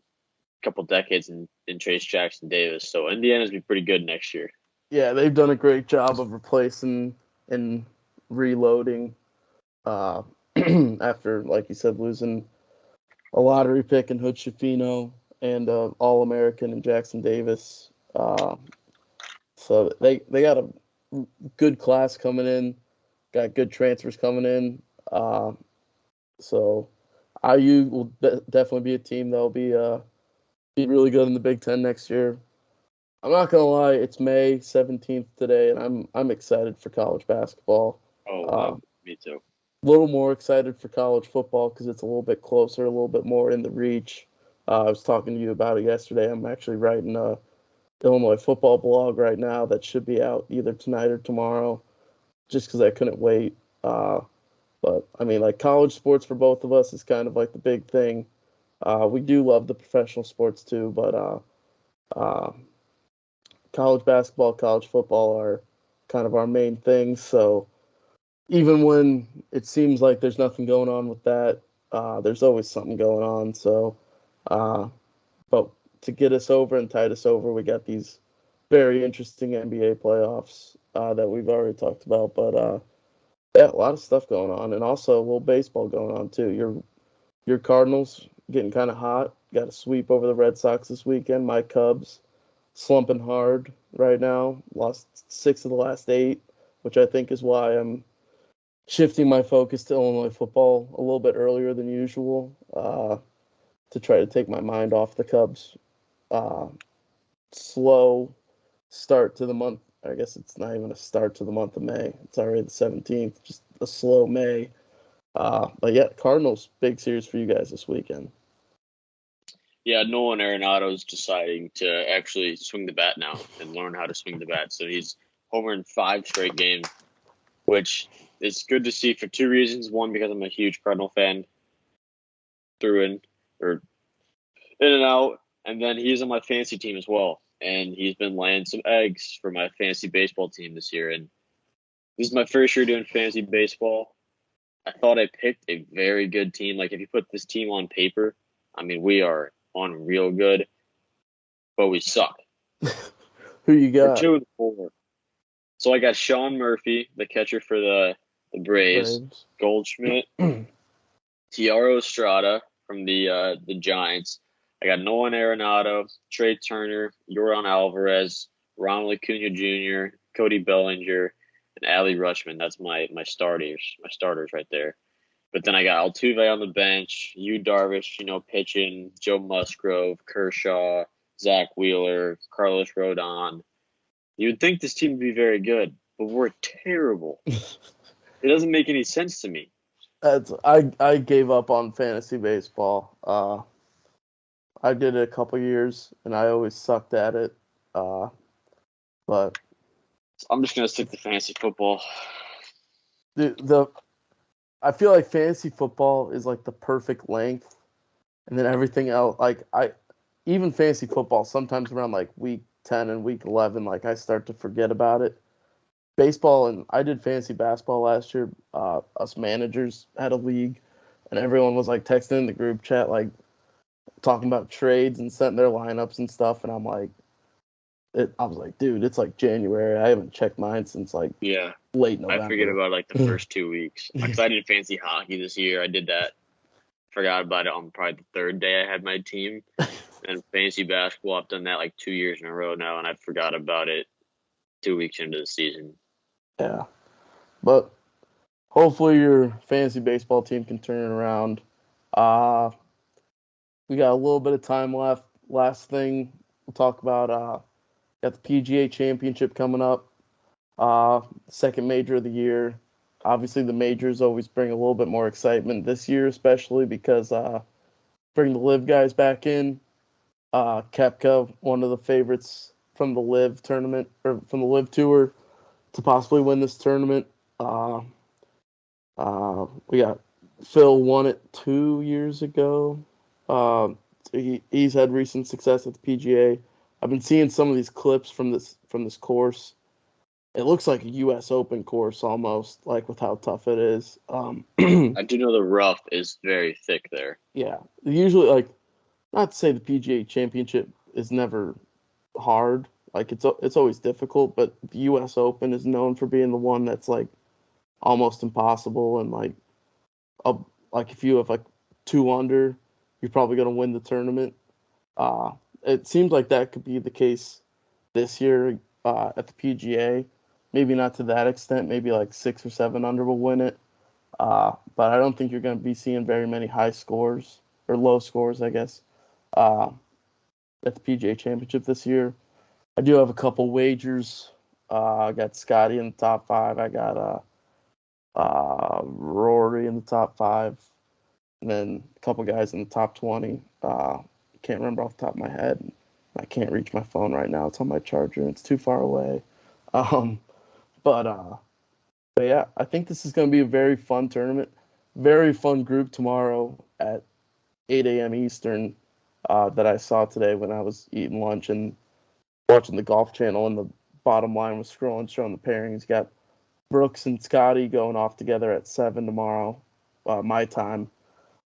couple decades in Trace Jackson Davis. So Indiana's be pretty good next year. Yeah, they've done a great job of replacing and reloading after, like you said, losing a lottery pick in Hood-Schifino and All-American in Jackson Davis. So they got a good class coming in, got good transfers coming in. So IU will definitely be a team that'll be really good in the Big Ten next year. I'm not gonna lie, it's May 17th today, and I'm excited for college basketball. Me too. A little more excited for college football because it's a little bit closer, a little bit more in the reach. I was talking to you about it yesterday. I'm actually writing a Illinois football blog right now that should be out either tonight or tomorrow, just because I couldn't wait. But I mean, like, college sports for both of us is kind of like the big thing. We do love the professional sports too, but college basketball, college football are kind of our main things. So even when it seems like there's nothing going on with that, there's always something going on. So, but to get us over and tide us over, we got these very interesting NBA playoffs that we've already talked about. But yeah, a lot of stuff going on, and also a little baseball going on too. Your Cardinals getting kind of hot. Got a sweep over the Red Sox this weekend. My Cubs slumping hard right now. Lost 6 of the last 8, which I think is why I'm shifting my focus to Illinois football a little bit earlier than usual to try to take my mind off the Cubs. Slow start to the month. I guess it's not even a start to the month of May. It's already the 17th. Just a slow May. But yeah, Cardinals, big series for you guys this weekend. Yeah, Nolan Arenado's deciding to actually swing the bat now and learn how to swing the bat. So he's homering 5 straight games, which is good to see for 2 reasons. One, because I'm a huge Cardinal fan, in and out, and then he's on my fantasy team as well. And he's been laying some eggs for my fantasy baseball team this year. And this is my first year doing fantasy baseball. I thought I picked a very good team. Like, if you put this team on paper, I mean, we are on real good, but we suck. Who you got? We're 2-4. So I got Sean Murphy, the catcher for the Braves. Goldschmidt, Tiaro Estrada from the Giants. I got Nolan Arenado, Trey Turner, Yoran Alvarez, Ronald Acuna Jr., Cody Bellinger, and Adley Rutschman. That's my starters right there. But then I got Altuve on the bench, Yu Darvish, pitching, Joe Musgrove, Kershaw, Zach Wheeler, Carlos Rodon. You would think this team would be very good, but we're terrible. It doesn't make any sense to me. I gave up on fantasy baseball. I did it a couple years, and I always sucked at it. But I'm just gonna stick to fantasy football. I feel like fantasy football is like the perfect length, and then everything else. Even fantasy football, sometimes around like week 10 and week 11, like I start to forget about it. Baseball, and I did fantasy basketball last year. Us managers had a league, and everyone was like texting in the group chat, like talking about trades and setting their lineups and stuff. And I was like, dude, it's like January. I haven't checked mine since like late November. I forget about like the first 2 weeks. Because I did fantasy hockey this year. I did that. Forgot about it on probably the 3rd day I had my team. And fantasy basketball, I've done that like 2 years in a row now, and I forgot about it 2 weeks into the season. Yeah. But hopefully your fantasy baseball team can turn it around. We got a little bit of time left. Last thing we'll talk about, got the PGA Championship coming up. Second major of the year. Obviously, the majors always bring a little bit more excitement this year, especially because bring the live guys back in. Koepka, one of the favorites from the live tournament or from the live tour to possibly win this tournament. We got Phil won it 2 years ago. He's had recent success at the PGA. I've been seeing some of these clips from this course. It looks like a U.S. Open course almost, like with how tough it is. I do know the rough is very thick there. Yeah, usually, like, not to say the PGA Championship is never hard. Like, it's always difficult, but the U.S. Open is known for being the one that's like almost impossible. And like if you have like 2 under, you're probably gonna win the tournament. It seems like that could be the case this year at the PGA. Maybe not to that extent. Maybe like 6 or 7 under will win it. But I don't think you're going to be seeing very many high scores or low scores, I guess, at the PGA Championship this year. I do have a couple wagers. I got Scotty in the top 5. I got Rory in the top 5. And then a couple guys in the top 20. Can't remember off the top of my head. I can't reach my phone right now. It's on my charger, and it's too far away. But yeah, I think this is going to be a very fun tournament. Very fun group tomorrow at 8 a.m. Eastern that I saw today when I was eating lunch and watching the Golf Channel, and the bottom line was showing the pairings. You got Brooks and Scotty going off together at 7 tomorrow, my time.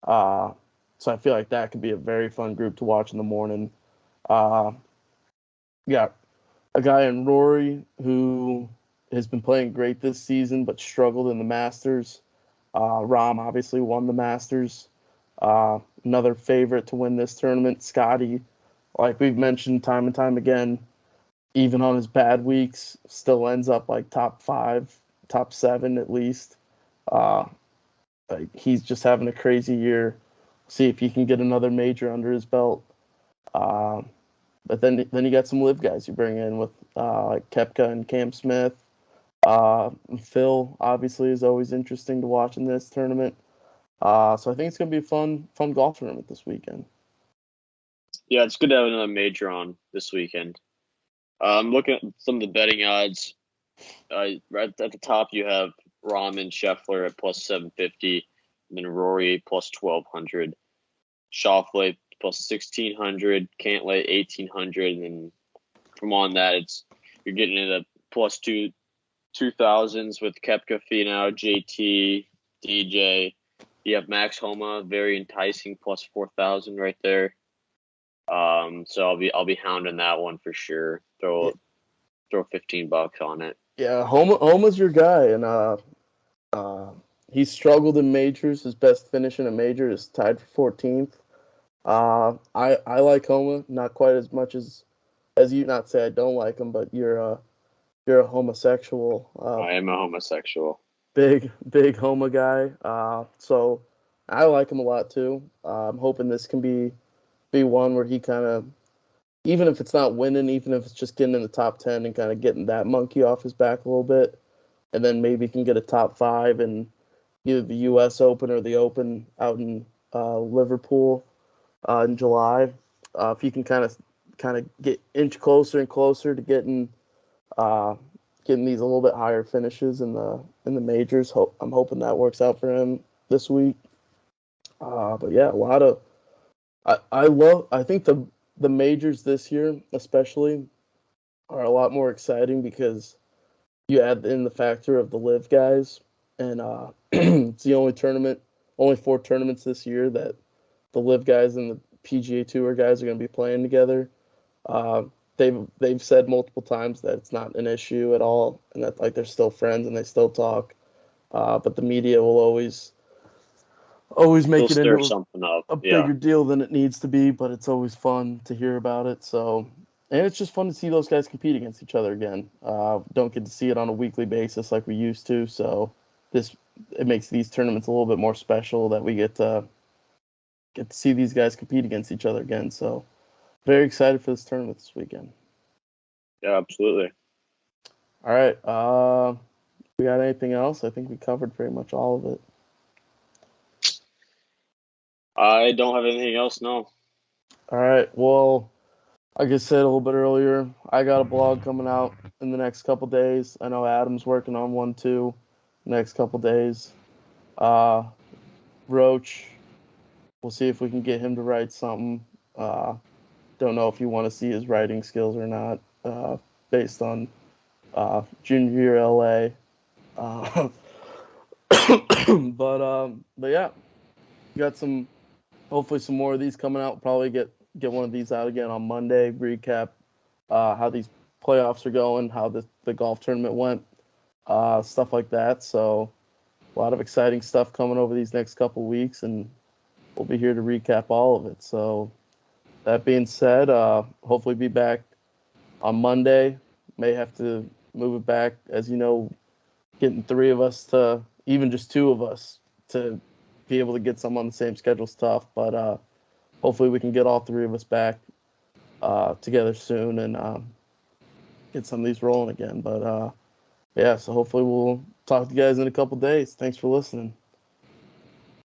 So I feel like that could be a very fun group to watch in the morning. Yeah, a guy in Rory who has been playing great this season but struggled in the Masters. Rahm obviously won the Masters Another favorite to win this tournament, Scotty. Like we've mentioned time and time again, even on his bad weeks, still ends up like top 5, top 7 at least. Uh, like he's just having a crazy year. See if he can get another major under his belt. Uh, but then you got some live guys you bring in with like Koepka and Cam Smith. Phil obviously is always interesting to watch in this tournament. So I think it's gonna be a fun golf tournament this weekend. Yeah, it's good to have another major on this weekend. I'm looking at some of the betting odds. Right at the top, you have Rahm Scheffler at plus 750, and then Rory plus 1200, Schauffele plus 1600, Cantlay 1800, and then from on that, you're getting into plus 2000s with Koepka, Finau, JT, DJ. You have Max Homa, very enticing, plus 4,000 right there. So I'll be hounding that one for sure. Throw $15 on it. Yeah, Homa's your guy, and he struggled in majors. His best finish in a major is tied for 14th. I like Homa, not quite as much as you. Not say I don't like him, but you're a homosexual. I am a homosexual. Big Homa guy. So I like him a lot too. I'm hoping this can be one where he kind of, even if it's not winning, even if it's just getting in the top 10 and kind of getting that monkey off his back a little bit, and then maybe can get a top 5 in either the U.S. Open or the Open out in Liverpool in July. If he can kind of get inch closer and closer to uh, getting these a little bit higher finishes in the majors, I'm hoping that works out for him this week. But yeah, a lot of I think the majors this year especially are a lot more exciting because you add in the factor of the live guys, and it's the only 4 tournaments this year that the live guys and the PGA Tour guys are going to be playing together. Uh, they've said multiple times that it's not an issue at all, and that like they're still friends and they still talk. But the media will always make He'll it stir into something up. a Yeah. bigger deal than it needs to be. But it's always fun to hear about it. So, and it's just fun to see those guys compete against each other again. Don't get to see it on a weekly basis like we used to. So this it makes these tournaments a little bit more special that we get to see these guys compete against each other again. So very excited for this tournament this weekend. Yeah, absolutely. All right. We got anything else? I think we covered pretty much all of it. I don't have anything else. No. All right. Well, like I said a little bit earlier, I got a blog coming out in the next couple days. I know Adam's working on one too. Next couple days. Uh, Roach. We'll see if we can get him to write something. Don't know if you want to see his writing skills or not, based on junior year LA. Uh, but yeah, got hopefully some more of these coming out. We'll probably get one of these out again on Monday. Recap how these playoffs are going, how the golf tournament went, stuff like that. So a lot of exciting stuff coming over these next couple weeks, and we'll be here to recap all of it. So that being said, hopefully be back on Monday. May have to move it back, as you know, getting 3 of us to even just 2 of us to be able to get some on the same schedule is tough. But hopefully we can get all 3 of us back together soon and get some of these rolling again. But yeah, so hopefully we'll talk to you guys in a couple days. Thanks for listening.